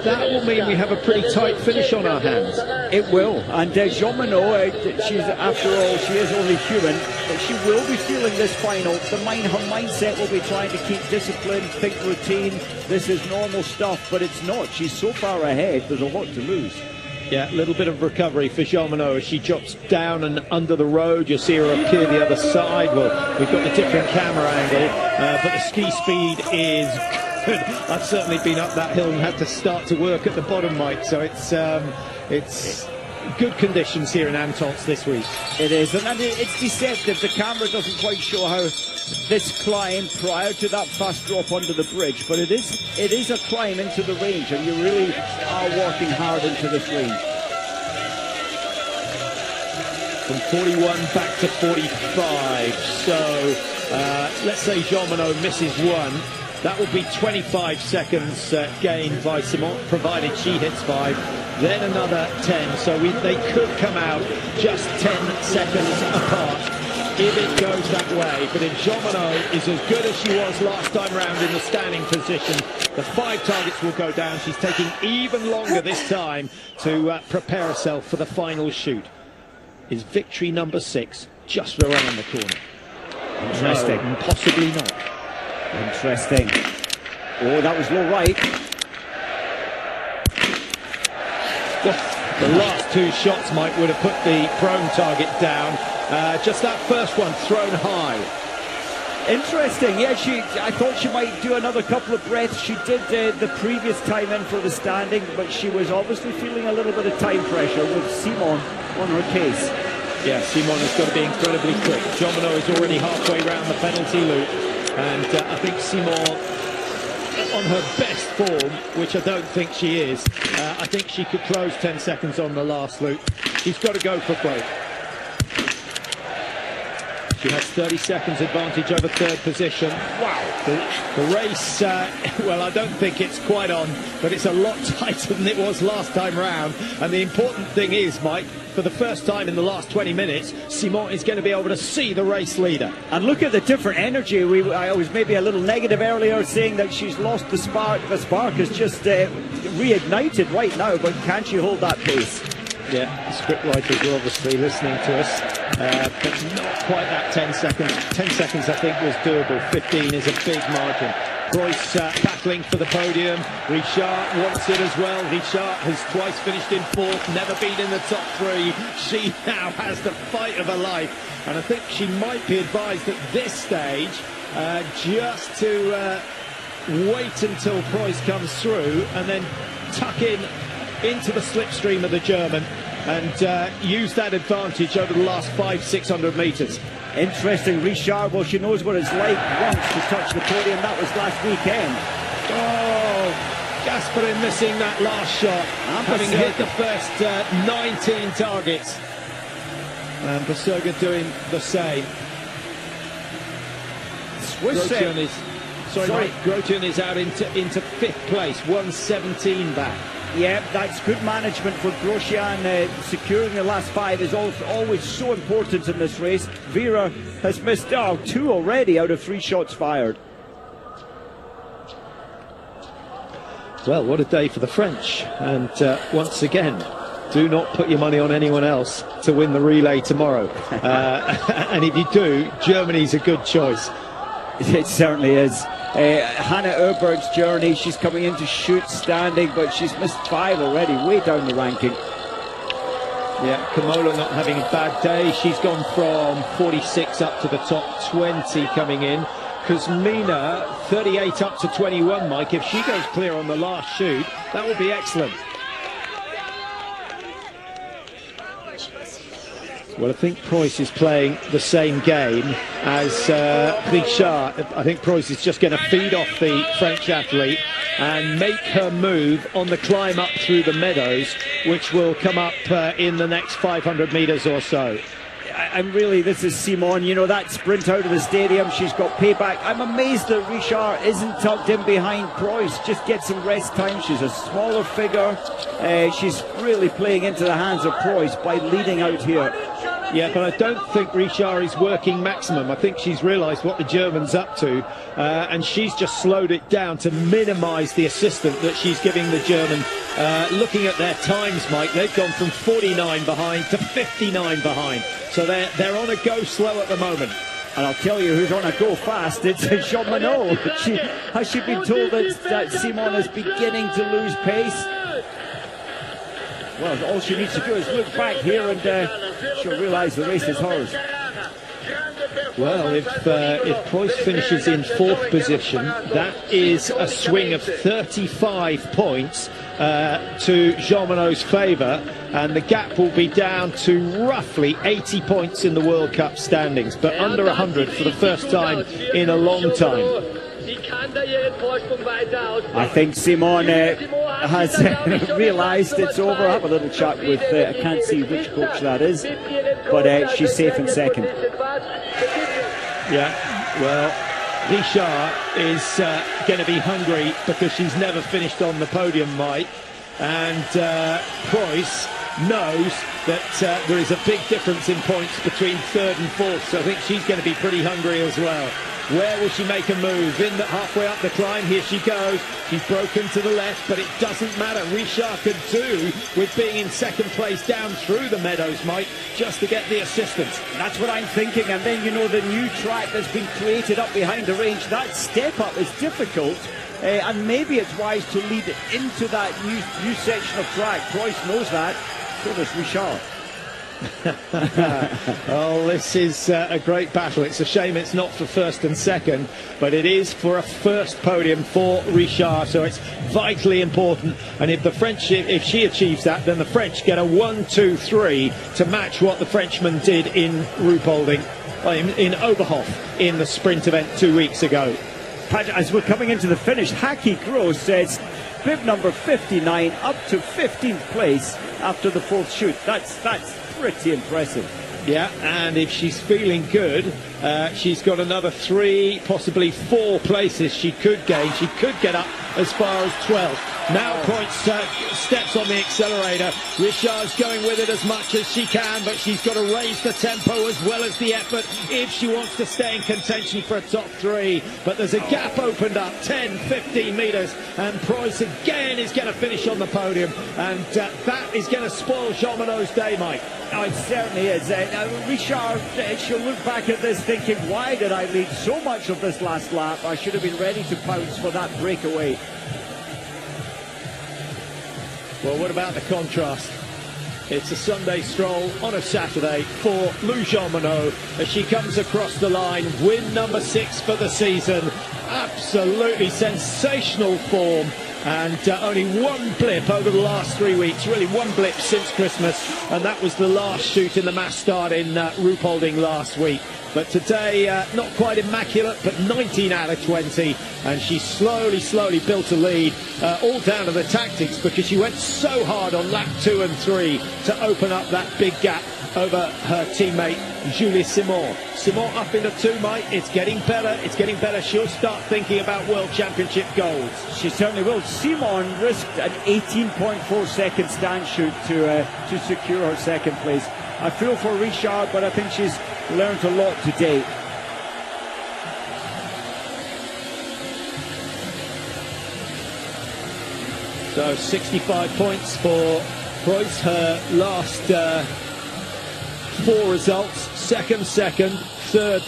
that will mean we have a pretty tight finish on our hands.
It will. And Jeanmonnot, she's, after all, she is only human, but she will be feeling this final. Her mindset will be trying to keep discipline, think routine. This is normal stuff, but it's not. She's so far ahead, there's a lot to lose.
Yeah, a little bit of recovery for Jeanmonnot as she drops down and under the road. You'll see her appear the other side. Well, we've got the different camera angle, but the ski speed is good. I've certainly been up that hill and had to start to work at the bottom, Mike, so it's good conditions here in Antholz this week.
It is, and it's deceptive. The camera doesn't quite show how this climb prior to that fast drop under the bridge, but it is a climb into the range, and you really are working hard into this range.
From 41 back to 45, so let's say Jeanmonnot misses 1. That will be 25 seconds gained by Simon, provided she hits 5. Then another 10, so they could come out just 10 seconds apart if it goes that way. But if Jeanmonnot is as good as she was last time round in the standing position, the 5 targets will go down. She's taking even longer this time to prepare herself for the final shoot. Is victory number 6 just around the corner?
Interesting.
No, possibly not.
Interesting. Oh, that was low right.
The last 2 shots, Mike, would have put the prone target down. Just that first one thrown high.
Interesting. Yeah, I thought she might do another couple of breaths. She did the previous time in for the standing, but she was obviously feeling a little bit of time pressure with Simon on her case.
Yeah, Simon has got to be incredibly quick. Jeanmonnot is already halfway round the penalty loop, and I think Simon, on her best form, which I don't think she is, I think she could close 10 seconds on the last loop. She's got to go for both. She has 30 seconds advantage over third position. Wow. The race, well, I don't think it's quite on, but it's a lot tighter than it was last time round. And the important thing is, Mike, for the first time in the last 20 minutes, Simon is going to be able to see the race leader.
And look at the different energy. I was maybe a little negative earlier, saying that she's lost the spark. The spark is just reignited right now, but can she hold that pace?
Yeah, the script writers are obviously listening to us, but not quite that 10 seconds. 10 seconds, I think, was doable. 15 is a big margin. Royce battling for the podium. Richard wants it as well. Richard has twice finished in fourth, never been in the top three. She now has the fight of her life. And I think she might be advised at this stage just to wait until Preuss comes through and then tuck into the slipstream of the German and use that advantage over the last 500-600 metres.
Interesting, Richard. Well, she knows what it's like once to touch the podium. That was last weekend.
Oh, Gasparin missing that last shot, having hit the first 19 targets. And Berserga doing the same. Grotian is out into fifth place, 117 back.
Yeah, that's good management for Grosjean. Securing the last five is always so important in this race. Vera has missed two already out of 3 shots fired.
Well, what a day for the French. And once again, do not put your money on anyone else to win the relay tomorrow. And if you do, Germany's a good choice.
It certainly is. Hannah Erberg's journey, she's coming in to shoot standing, but she's missed 5 already, way down the ranking.
Yeah, Kamola not having a bad day. She's gone from 46 up to the top 20 coming in. Kuzmina, 38 up to 21, Mike. If she goes clear on the last shoot, that would be excellent. Well, I think Preuss is playing the same game as Richard. I think Preuss is just going to feed off the French athlete and make her move on the climb up through the meadows, which will come up in the next 500 metres or so.
This is Simon, you know, that sprint out of the stadium, she's got payback. I'm amazed that Richard isn't tucked in behind Preuss, just get some rest time. She's a smaller figure. She's really playing into the hands of Preuss by leading out here.
Yeah, but I don't think Richard is working maximum. I think she's realised what the German's up to, and she's just slowed it down to minimise the assistance that she's giving the German. Looking at their times, Mike, they've gone from 49 behind to 59 behind. So they're on a go slow at the moment.
And I'll tell you who's on a go fast. It's Jeanmonnot. Has she been told that Simon is beginning to lose pace? Well, all she needs to do is look back here and she'll realise the race is hers.
Well, if Preuss finishes in fourth position, that is a swing of 35 points to Jeanmonnot's favour, and the gap will be down to roughly 80 points in the World Cup standings, but under 100 for the first time in a long time.
I think Simon has realised it's over. I'll have a little chat with, I can't see which coach that is, but she's safe in second.
Yeah, well, Richard is going to be hungry because she's never finished on the podium, Mike, and Preuss knows that there is a big difference in points between third and fourth, so I think she's going to be pretty hungry as well. Where will she make a move? Halfway up the climb, here she goes. She's broken to the left, but it doesn't matter. Richard could do with being in second place down through the meadows, Mike, just to get the assistance.
That's what I'm thinking. And then, you know, the new track that's been created up behind the range, that step up is difficult. And maybe it's wise to lead into that new section of track. Preuss knows that. So does Richard.
Oh, this is a great battle. It's a shame it's not for first and second, but it is for a first podium for Richard, so it's vitally important. And if the French, if she achieves that, then the French get a 1-2-3 to match what the Frenchman did in Ruhpolding, in Oberhof, in the sprint event 2 weeks ago.
As we're coming into the finish, Haki Gross says bib number 59 up to 15th place after the fourth shoot. That's pretty impressive.
Yeah, and if she's feeling good, She's got another 3, possibly 4 places she could gain. She could get up as far as 12. Now points, steps on the accelerator. Richard's going with it as much as she can, but she's got to raise the tempo as well as the effort if she wants to stay in contention for a top 3. But there's a gap opened up, 10, 15 metres, and Preuss again is going to finish on the podium, and that is going to spoil Jeanmonnot's day, Mike.
Oh, it certainly is. Richard, she'll look back at this thinking, why did I lead so much of this last lap? I should have been ready to pounce for that breakaway.
Well, what about the contrast? It's a Sunday stroll on a Saturday for Lou Jeanmonnot as she comes across the line, win number 6 for the season. Absolutely sensational form, and only one blip over the last 3 weeks, really one blip since Christmas, and that was the last shoot in the mass start in Ruhpolding last week. But today, not quite immaculate, but 19 out of 20, and she slowly built a lead, all down to the tactics, because she went so hard on lap 2 and 3 to open up that big gap over her teammate Julie Simon. Simon up into 2, Mike. It's getting better. She'll start thinking about World Championship goals.
She certainly will. Simon risked an 18.4 second stand shoot to secure her second place. I feel for Richard, but I think she's learned a lot today.
So 65 points for Preuss. Her last 4 results: second, third.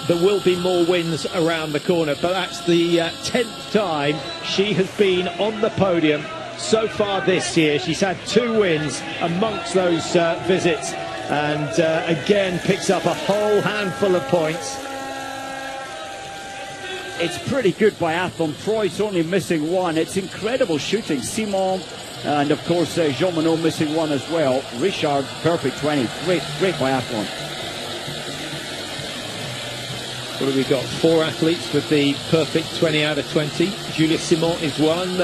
There will be more wins around the corner, but that's the 10th time she has been on the podium so far this year. She's had 2 wins amongst those visits, and again picks up a whole handful of points.
It's pretty good biathlon. Preuss only missing 1. It's incredible shooting. Simon and of course Jeanmonnot missing 1 as well. Richard, perfect 20. Great biathlon.
What have we got? 4 athletes with the perfect 20 out of 20. Julie Simon is one.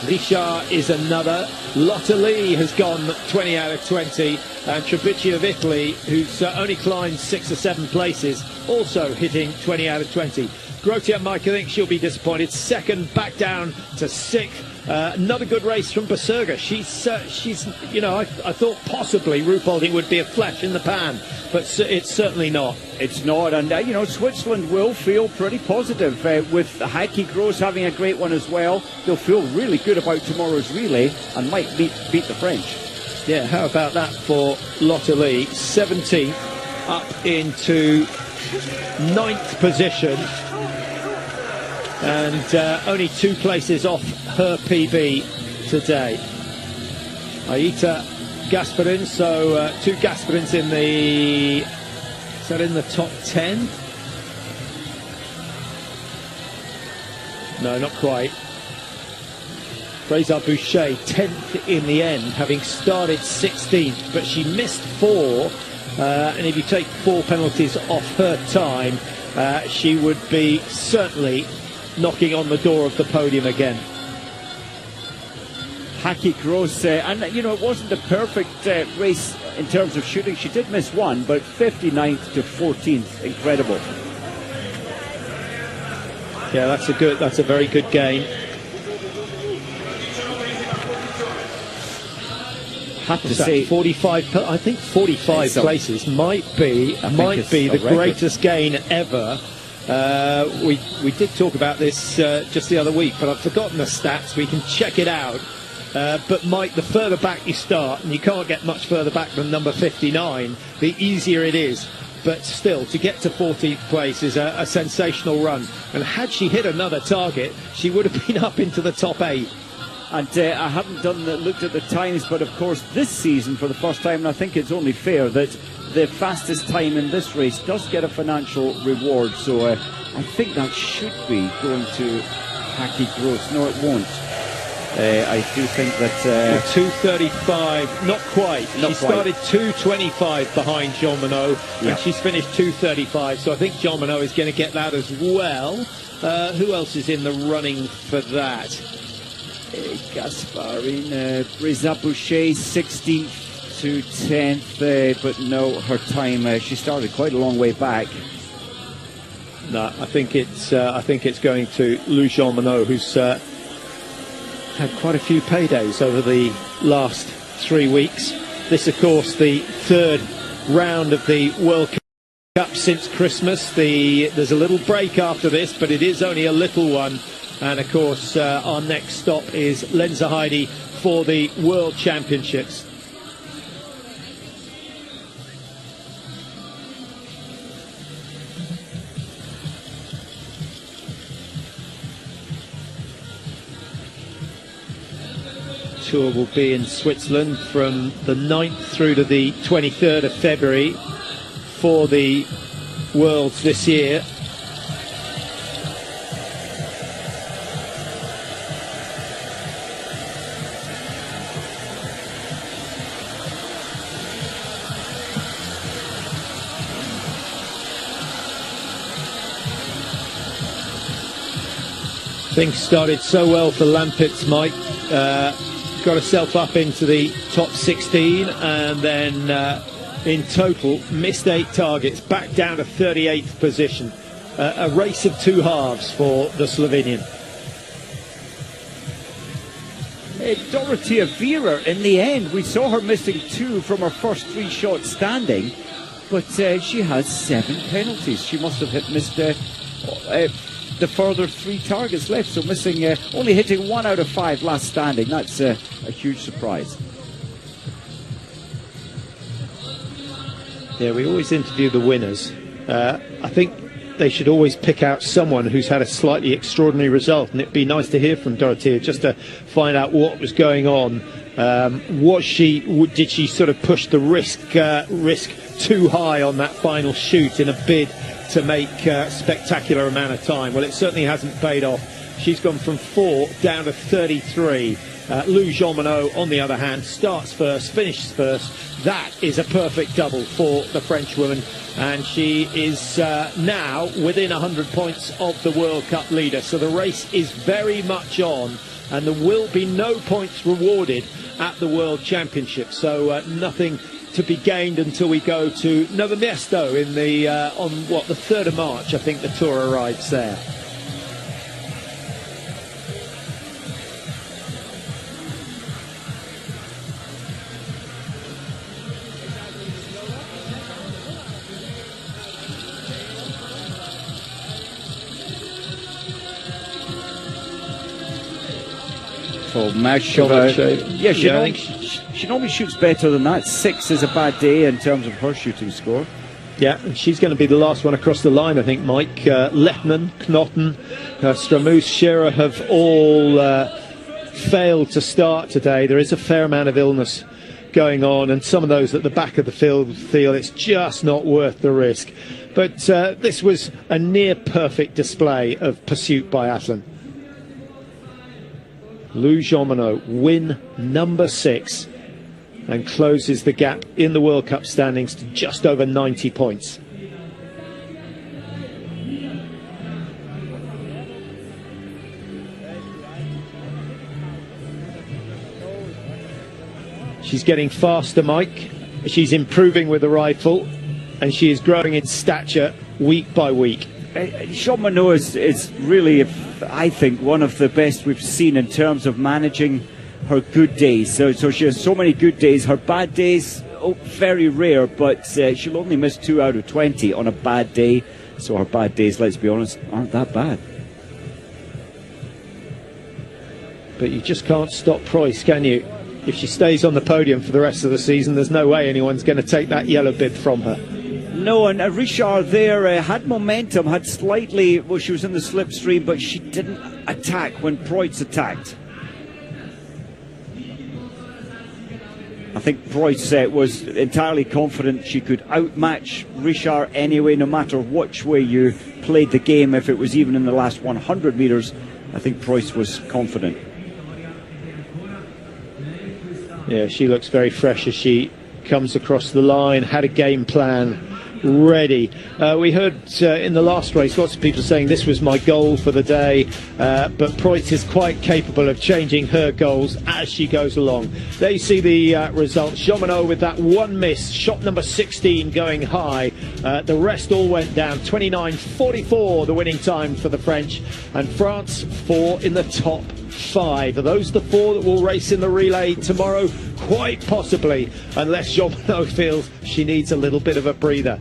Richard is another. Lotte Lee has gone 20 out of 20. And Trabicci of Italy, who's only climbed 6 or 7 places, also hitting 20 out of 20. Grotian, Mike, I think she'll be disappointed. Second, back down to 6th. Another good race from Berserga. She's, you know, I thought possibly Ruhpolding would be a flash in the pan, but it's certainly not.
It's not, and you know, Switzerland will feel pretty positive with Heike Gross having a great one as well. They'll feel really good about tomorrow's relay and might beat the French.
Yeah, how about that for Lotte Lee? 17th up into 9th position, and only 2 places off her PB today. Aita Gasparin, so 2 Gasparins in the... Is that in the top 10? No, not quite. Fraser Boucher, 10th in the end, having started 16th, but she missed 4. And if you take 4 penalties off her time, she would be certainly knocking on the door of the podium again.
Heike Gross, and you know, it wasn't a perfect race in terms of shooting. She did miss 1, but 59th to 14th, incredible.
Yeah, that's a very good gain.
Have to say,
45. I think 45 places might be the greatest gain ever. We did talk about this just the other week, but I've forgotten the stats. We can check it out. But Mike, the further back you start, and you can't get much further back than number 59, the easier it is. But still, to get to 14th place is a sensational run. And had she hit another target, she would have been up into the top 8.
And I haven't looked at the times, but of course this season for the first time, and I think it's only fair that the fastest time in this race does get a financial reward. So I think that should be going to Heike Gross. No, it won't. I do think that
2:35, not quite. She started 2:25 behind Jeanmonnot, and she's finished 2:35. So I think Jeanmonnot is going to get that as well. Who else is in the running for that?
Gasparin, Fraser Boucher, 16th, to 10th, but no, her time, she started quite a long way back.
No, I think it's going to Lou Jeanmonnot, who's had quite a few paydays over the last 3 weeks. This, of course, the third round of the World Cup since Christmas. There's a little break after this, but it is only a little one. And of course, our next stop is Lenzerheide for the World Championships. Tour will be in Switzerland from the 9th through to the 23rd of February for the Worlds this year. Things started so well for Lampitz, Mike. Got herself up into the top 16 and then in total missed 8 targets, back down to 38th position. A race of 2 halves for the Slovenian.
Dorothea Vera, in the end, we saw her missing 2 from her first 3 shots standing, but she has 7 penalties. She must have missed the further 3 targets left, so missing, only hitting 1 out of 5 last standing. That's a huge surprise.
Yeah, we always interview the winners. I think they should always pick out someone who's had a slightly extraordinary result, and it'd be nice to hear from Dorothea just to find out what was going on. Did she sort of push the risk too high on that final shoot in a bid to make a spectacular amount of time? Well, it certainly hasn't paid off. She's gone from 4 down to 33. Lou Jeanmonnot, on the other hand, starts first, finishes first. That is a perfect double for the French woman, and she is now within 100 points of the World Cup leader. So the race is very much on, and there will be no points rewarded at the World Championship. So nothing to be gained until we go to Novo Mesto in the on the 3rd of March. I think the tour arrives there.
So Mashova, she normally shoots better than that. 6 is a bad day in terms of her shooting score.
Yeah, and she's going to be the last one across the line, I think, Mike. Lettman, Knotten, Stramus, Scherer have all failed to start today. There is a fair amount of illness going on, and some of those at the back of the field feel it's just not worth the risk. But this was a near perfect display of pursuit biathlon. Lou Jeanmonnot, win number 6, and closes the gap in the World Cup standings to just over 90 points. She's getting faster, Mike. She's improving with the rifle, and she is growing in stature week by week.
Jeanmonnot is really, I think, one of the best we've seen in terms of managing her good days. So she has so many good days. Her bad days, very rare, but she'll only miss 2 out of 20 on a bad day. So her bad days, let's be honest, aren't that bad.
But you just can't stop Preuss, can you? If she stays on the podium for the rest of the season, there's no way anyone's going to take that yellow bib from her.
No, and Richard there had momentum, had slightly, well, she was in the slipstream, but she didn't attack when Preuss attacked. I think Preuss was entirely confident she could outmatch Richard anyway, no matter which way you played the game. If it was even in the last 100 metres, I think Preuss was confident.
Yeah, she looks very fresh as she comes across the line, had a game plan ready. We heard in the last race lots of people saying this was my goal for the day, but Preuss is quite capable of changing her goals as she goes along. There you see the results. Jeanmonnot with that one miss, shot number 16 going high. The rest all went down. 29.44 the winning time for the French, and France 4 in the top 5. Are those the 4 that will race in the relay tomorrow? Quite possibly, unless Jeanmonnot feels she needs a little bit of a breather.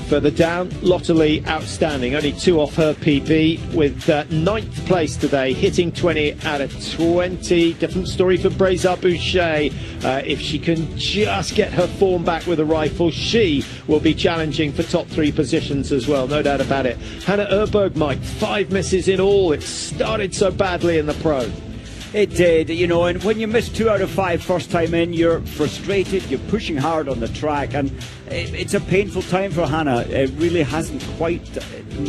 Further down, Lotterly outstanding, only 2 off her PB, with 9th place today, hitting 20 out of 20. Different story for Breza Boucher. If she can just get her form back with a rifle, she will be challenging for top 3 positions as well, no doubt about it. Hannah Erberg, Mike, 5 misses in all. It started so badly in the Pro.
It did, you know, and when you miss 2 out of 5 first time in, you're frustrated, you're pushing hard on the track, and it's a painful time for Hannah. It really hasn't quite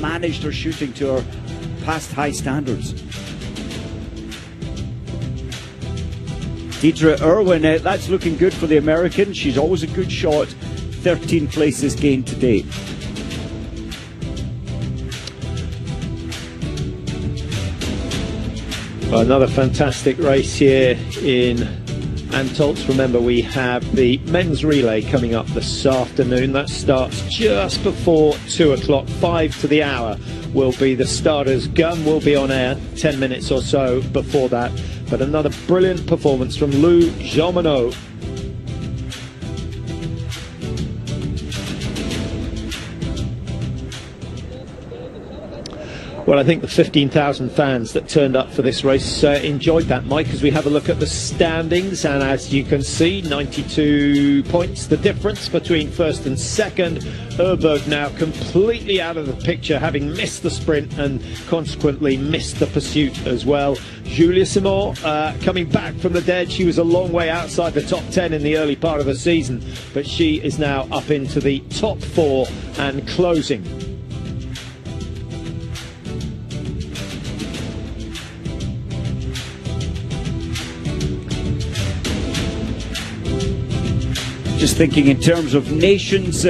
managed her shooting to her past high standards. Deidre Irwin, that's looking good for the American. She's always a good shot. 13 places gained to date.
Well, another fantastic race here in Antholz. Remember, we have the men's relay coming up this afternoon. That starts just before 2 o'clock, 5 to the hour will be the starters. Gun will be on air 10 minutes or so before that. But another brilliant performance from Lou Jeanmonnot. Well, I think the 15,000 fans that turned up for this race enjoyed that, Mike, as we have a look at the standings. And as you can see, 92 points, the difference between first and second. Erberg now completely out of the picture, having missed the sprint and consequently missed the pursuit as well. Julia Simon coming back from the dead. She was a long way outside the top 10 in the early part of the season, but she is now up into the top 4 and closing.
Just thinking in terms of nations,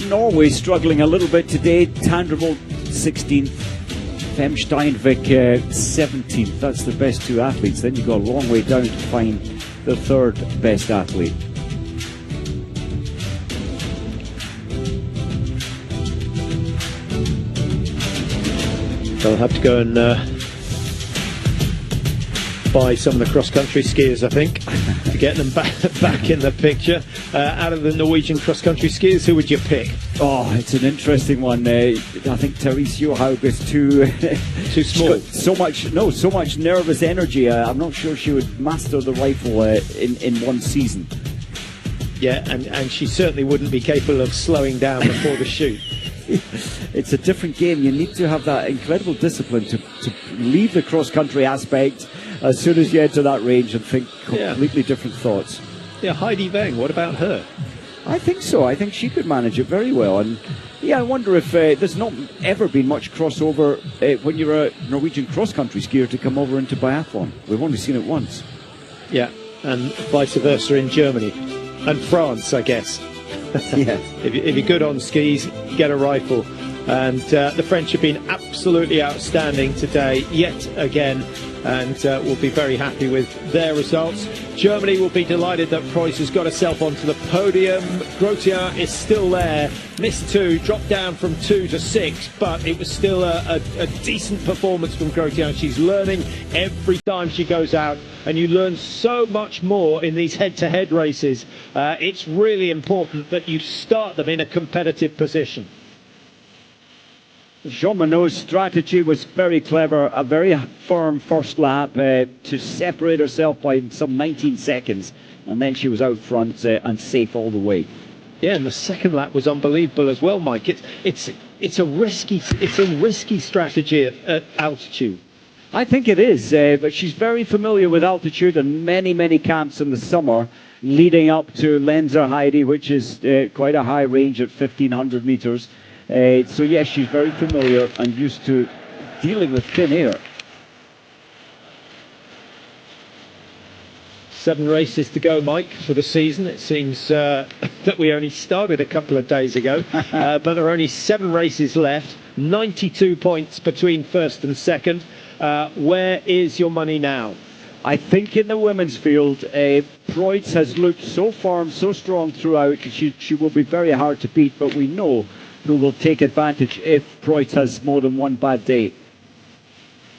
Norway struggling a little bit today. Tandrevold 16th, Fem Steinvik 17th. That's the best 2 athletes. Then you go a long way down to find the 3rd best athlete.
They'll have to go and buy some of the cross-country skiers, I think, to get them back in the picture. Out of the Norwegian cross-country skiers, who would you pick?
Oh, it's an interesting one. I think Therese Johaug is too
small.
So much nervous energy. I'm not sure she would master the rifle in one season.
Yeah, and she certainly wouldn't be capable of slowing down before the shoot.
It's a different game. You need to have that incredible discipline to leave the cross-country aspect as soon as you enter that range and think completely different thoughts.
Yeah, Heidi Weng, what about her?
I think so. I think she could manage it very well. And yeah, I wonder if there's not ever been much crossover when you're a Norwegian cross-country skier to come over into biathlon. We've only seen it once.
Yeah, and vice versa in Germany. And France, I guess.
Yeah.
If you're good on skis, get a rifle. And the French have been absolutely outstanding today, yet again, and will be very happy with their results. Germany will be delighted that Preuss has got herself onto the podium. Grotien is still there, missed 2, dropped down from 2 to 6, but it was still a decent performance from Grotien. She's learning every time she goes out, and you learn so much more in these head-to-head races. It's really important that you start them in a competitive position.
Jeanmonnot's strategy was very clever, a very firm first lap to separate herself by some 19 seconds, and then she was out front and safe all the way.
Yeah, and the second lap was unbelievable as well, Mike. It's a risky strategy at altitude.
I think it is, but she's very familiar with altitude and many camps in the summer leading up to Lenzerheide, which is quite a high range at 1,500 meters. So yes, she's very familiar and used to dealing with thin air.
7 races to go, Mike, for the season. It seems that we only started a couple of days ago, but there are only 7 races left, 92 points between first and second. Where is your money now?
I think in the women's field, Preuss has looked so firm, so strong throughout. She will be very hard to beat, but we know who will take advantage if Preuss has more than one bad day.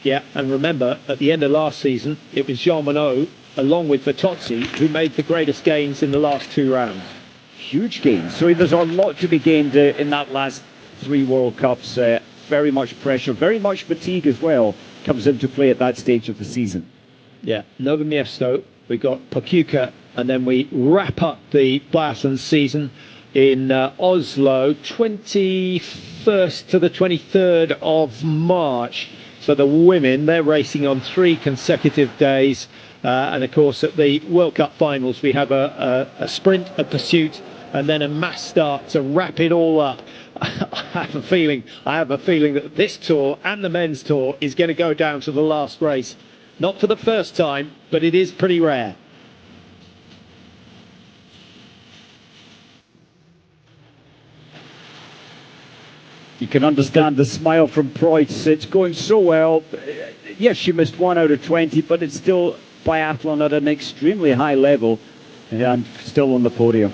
Yeah, and remember, at the end of last season, it was Jeanmonnot, along with Vitozzi, who made the greatest gains in the last 2 rounds.
Huge gains. So there's a lot to be gained in that last 3 World Cups. Very much pressure, very much fatigue as well comes into play at that stage of the season.
Yeah, Nowe Miasto, we got Pokljuka, and then we wrap up the biathlon season in Oslo, 21st to the 23rd of March for the women. They're racing on 3 consecutive days, and of course at the World Cup finals we have a sprint, a pursuit, and then a mass start to wrap it all up. I have a feeling that this tour and the men's tour is going to go down to the last race. Not for the first time, but it is pretty rare.
You can understand the smile from Preuss. It's going so well. Yes, she missed 1 out of 20, but it's still biathlon at an extremely high level and still on the podium.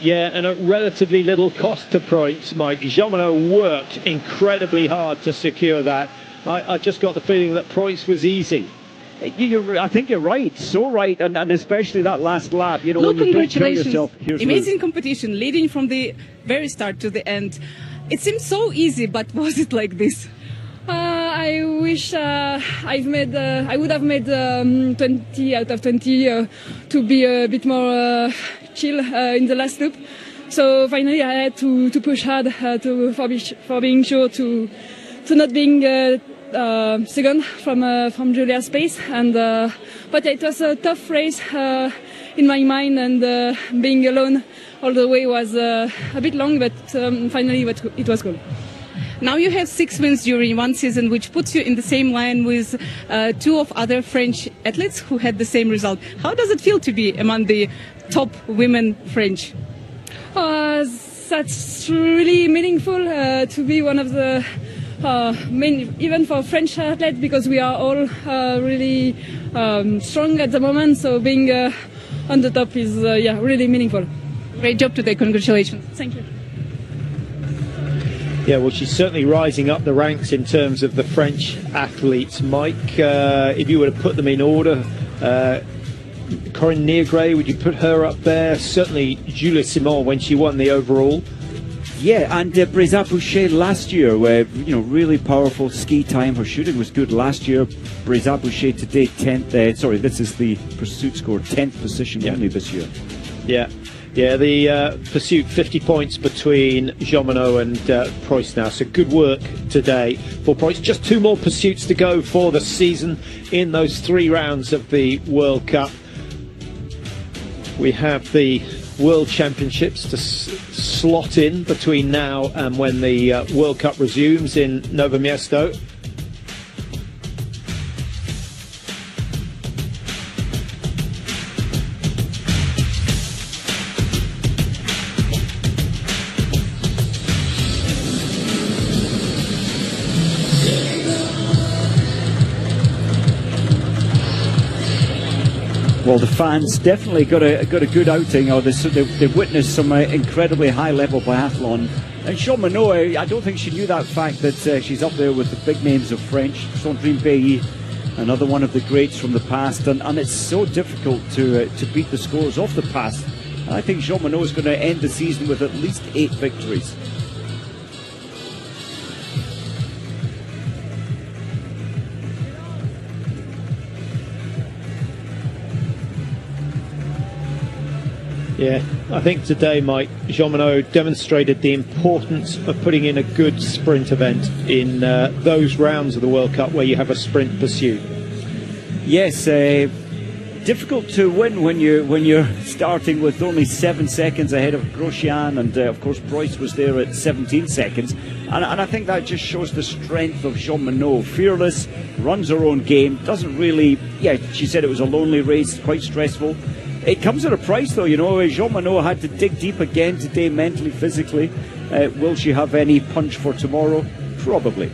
Yeah, and at relatively little cost to Preuss, Mike. Jeanmonnot worked incredibly hard to secure that. I just got the feeling that Preuss was easy.
I think you're right, so right, and especially that last lap. You know,
Lou,
when you picture
congratulations.
yourself. Here's
Amazing
Lou.
competition, leading from the very start to the end. It seemed so easy, but was it like this?
I wish I would have made 20 out of 20 to be a bit more chill in the last loop. So finally I had to push hard for being sure to not being second from Julia's pace. And but it was a tough race in my mind, and being alone all the way was a bit long, but finally it was cool.
Now you have 6 wins during one season, which puts you in the same line with 2 of other French athletes who had the same result. How does it feel to be among the top women French?
That's really meaningful to be one of the main, even for French athletes, because we are all really strong at the moment. So being on the top is really meaningful.
Great job today. Congratulations.
Thank you.
Yeah, well, she's certainly rising up the ranks in terms of the French athletes, Mike. If you were to put them in order, Corinne Niergray, would you put her up there? Certainly Julia Simon when she won the overall.
Yeah, and Breza Boucher last year, where really powerful ski time. Her shooting was good last year. Breza Boucher today 10th. This is the pursuit score, 10th position only this year.
Yeah, the pursuit 50 points between Jeanmonnot and Preuss now. So good work today for Preuss. Just 2 more pursuits to go for the season in those 3 rounds of the World Cup. We have the World Championships to slot in between now and when the World Cup resumes in Nowe Miasto.
Well, the fans definitely got a good outing, or they've witnessed some incredibly high-level biathlon. And Jeanmonnot, I don't think she knew that fact that she's up there with the big names of French. Sandrine Bailly, another one of the greats from the past, and it's so difficult to beat the scores of the past. And I think Jeanmonnot is going to end the season with at least 8 victories.
Yeah, I think today, Mike, Jeanmonnot demonstrated the importance of putting in a good sprint event in those rounds of the World Cup where you have a sprint pursuit.
Yes, difficult to win when you're starting with only 7 seconds ahead of Grosjean, and of course Preuss was there at 17 seconds, and I think that just shows the strength of Jeanmonnot. Fearless, runs her own game, doesn't really, she said it was a lonely race, quite stressful. It comes at a price though, Jeanmonnot had to dig deep again today, mentally, physically. Will she have any punch for tomorrow? Probably.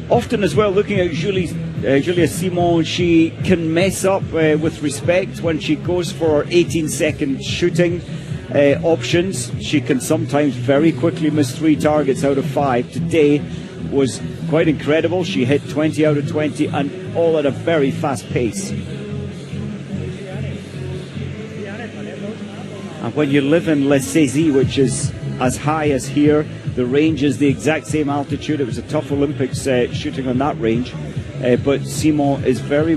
Often as well, looking at Julia Simon, she can mess up with respect when she goes for 18-second shooting options. She can sometimes very quickly miss 3 targets out of 5. Today was quite incredible. She hit 20 out of 20 and all at a very fast pace. And when you live in Les Saisies, which is as high as here, the range is the exact same altitude. It was a tough Olympics shooting on that range, but Simon is very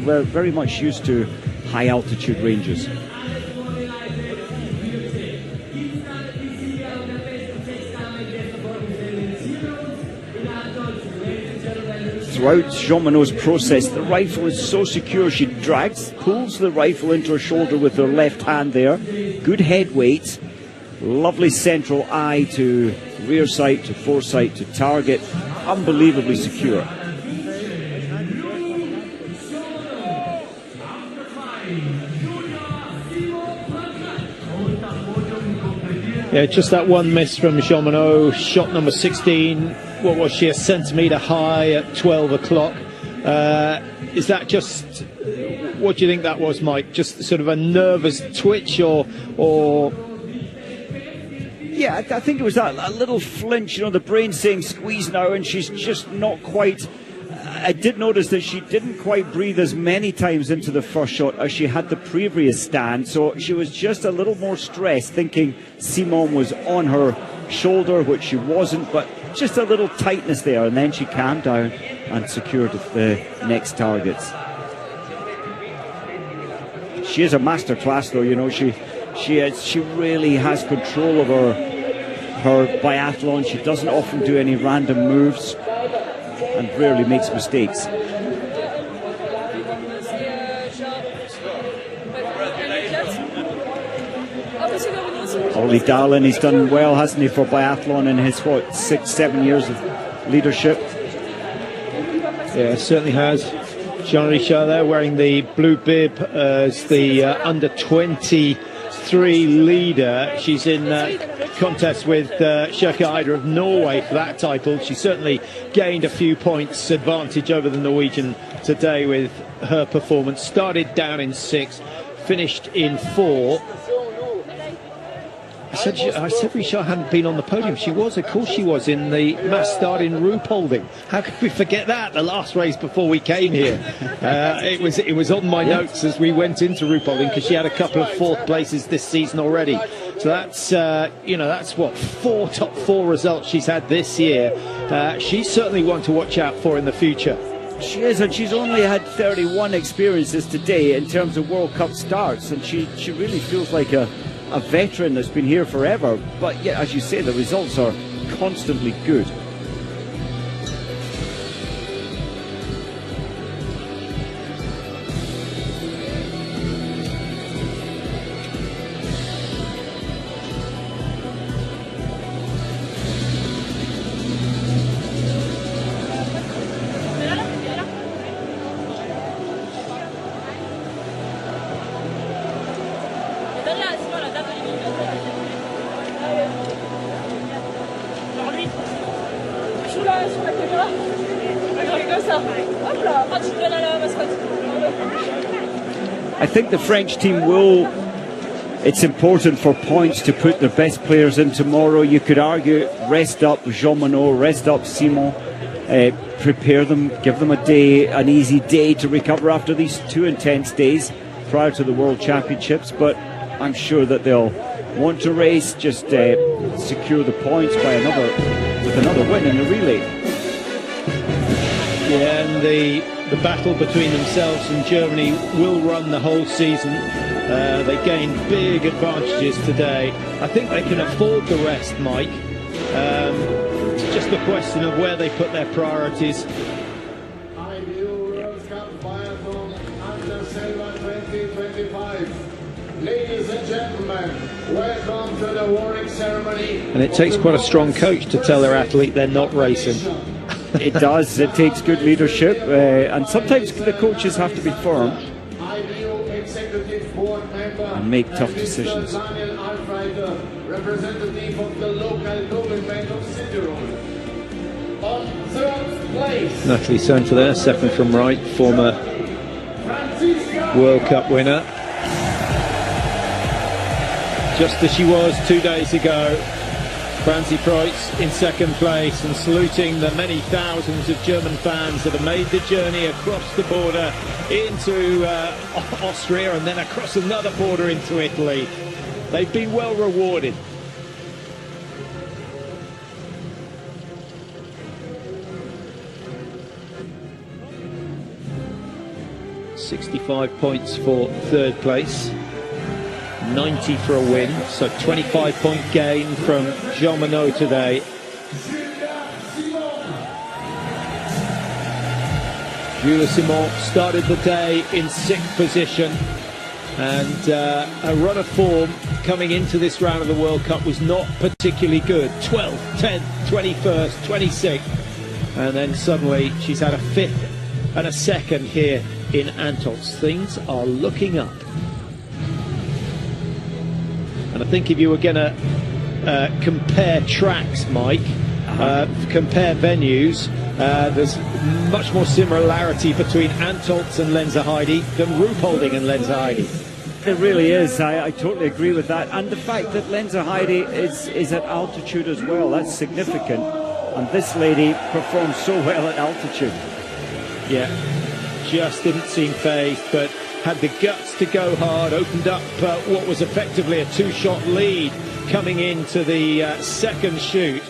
much used to high altitude ranges. Throughout Jeanmonnot's process, the rifle is so secure. She pulls the rifle into her shoulder with her left hand there. Good head weight, lovely central eye to rear sight to foresight to target, unbelievably secure.
Yeah, just that one miss from Jeanmonnot. Shot number 16. What was she? A centimetre high at 12 o'clock. Is that just? What do you think that was, Mike? Just sort of a nervous twitch, or?
Yeah, I think it was that a little flinch, the brain saying squeeze now, and she's just not quite. I did notice that she didn't quite breathe as many times into the first shot as she had the previous stand, so she was just a little more stressed, thinking Simon was on her shoulder, which she wasn't, but just a little tightness there, and then she calmed down and secured the next targets. She is a master class, though. She really has control of her biathlon. She doesn't often do any random moves and rarely makes mistakes. Ollie Dahlin, he's done well, hasn't he, for biathlon in his 6-7 years of leadership?
Yeah, certainly has. Jean-Richard there wearing the blue bib as the under 23 leader. She's in contest with Sjerke Eider of Norway for that title. She certainly gained a few points advantage over the Norwegian today with her performance. Started down in 6th, finished in 4. I said Richard hadn't been on the podium. She was, of course she was, in the mass start in Ruhpolding. How could we forget that? The last race before we came here. It was on my notes as we went into Ruhpolding, because she had a couple of 4th places this season already. So that's that's what, 4 top 4 results she's had this year. She's certainly one to watch out for in the future.
She is, and she's only had 31 experiences today in terms of World Cup starts, and she really feels like a veteran that's been here forever. But yeah, as you say, the results are constantly good. I think the French team will. It's important for points to put their best players in tomorrow. You could argue rest up Jeanmonnot, rest up Simon, prepare them, give them an easy day to recover after these 2 intense days prior to the World Championships. But I'm sure that they'll want to race, just secure the points with another win in the relay.
Yeah, and the battle between themselves and Germany will run the whole season. They gained big advantages today. I think they can afford the rest, Mike. It's just a question of where they put their priorities.
IBU World Cup Biathlon Anterselva 2025. Ladies and gentlemen, welcome to the awarding ceremony.
And it takes quite a strong coach to tell their athlete they're not racing.
It does. It takes good leadership, and sometimes the coaches have to be firm
IBU Executive Board member
and make tough decisions.
Representative of the local government of City Road. On third place,
Natalie Centre there, second from right, former World Cup winner. Just as she was 2 days ago, Franzi Preutz in second place, and saluting the many thousands of German fans that have made the journey across the border into Austria and then across another border into Italy. They've been well rewarded. $65 points for third place, 90 for a win, so 25-point gain from Jeanmonnot today. Julia Simon started the day in 6th position, and a run of form coming into this round of the World Cup was not particularly good. 12th, 10th, 21st, 26th, and then suddenly she's had a 5th and a 2nd here in Antholz. Things are looking up. And I think if you were going to compare tracks, Mike, compare venues, there's much more similarity between Antholz and Lenzerheide than Ruhpolding and Lenzerheide.
There really is. I totally agree with that. And the fact that Lenzerheide is at altitude as well, that's significant. And this lady performed so well at altitude.
Yeah, just didn't seem phased, but had the guts to go hard, opened up what was effectively a 2-shot lead coming into the second shoot.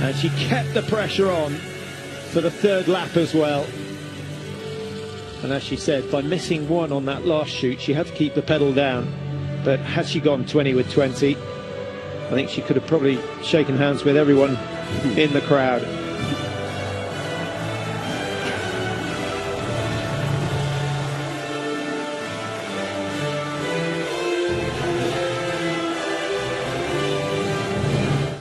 And she kept the pressure on for the third lap as well. And as she said, by missing one on that last shoot, she had to keep the pedal down. But had she gone 20 with 20, I think she could have probably shaken hands with everyone in the crowd.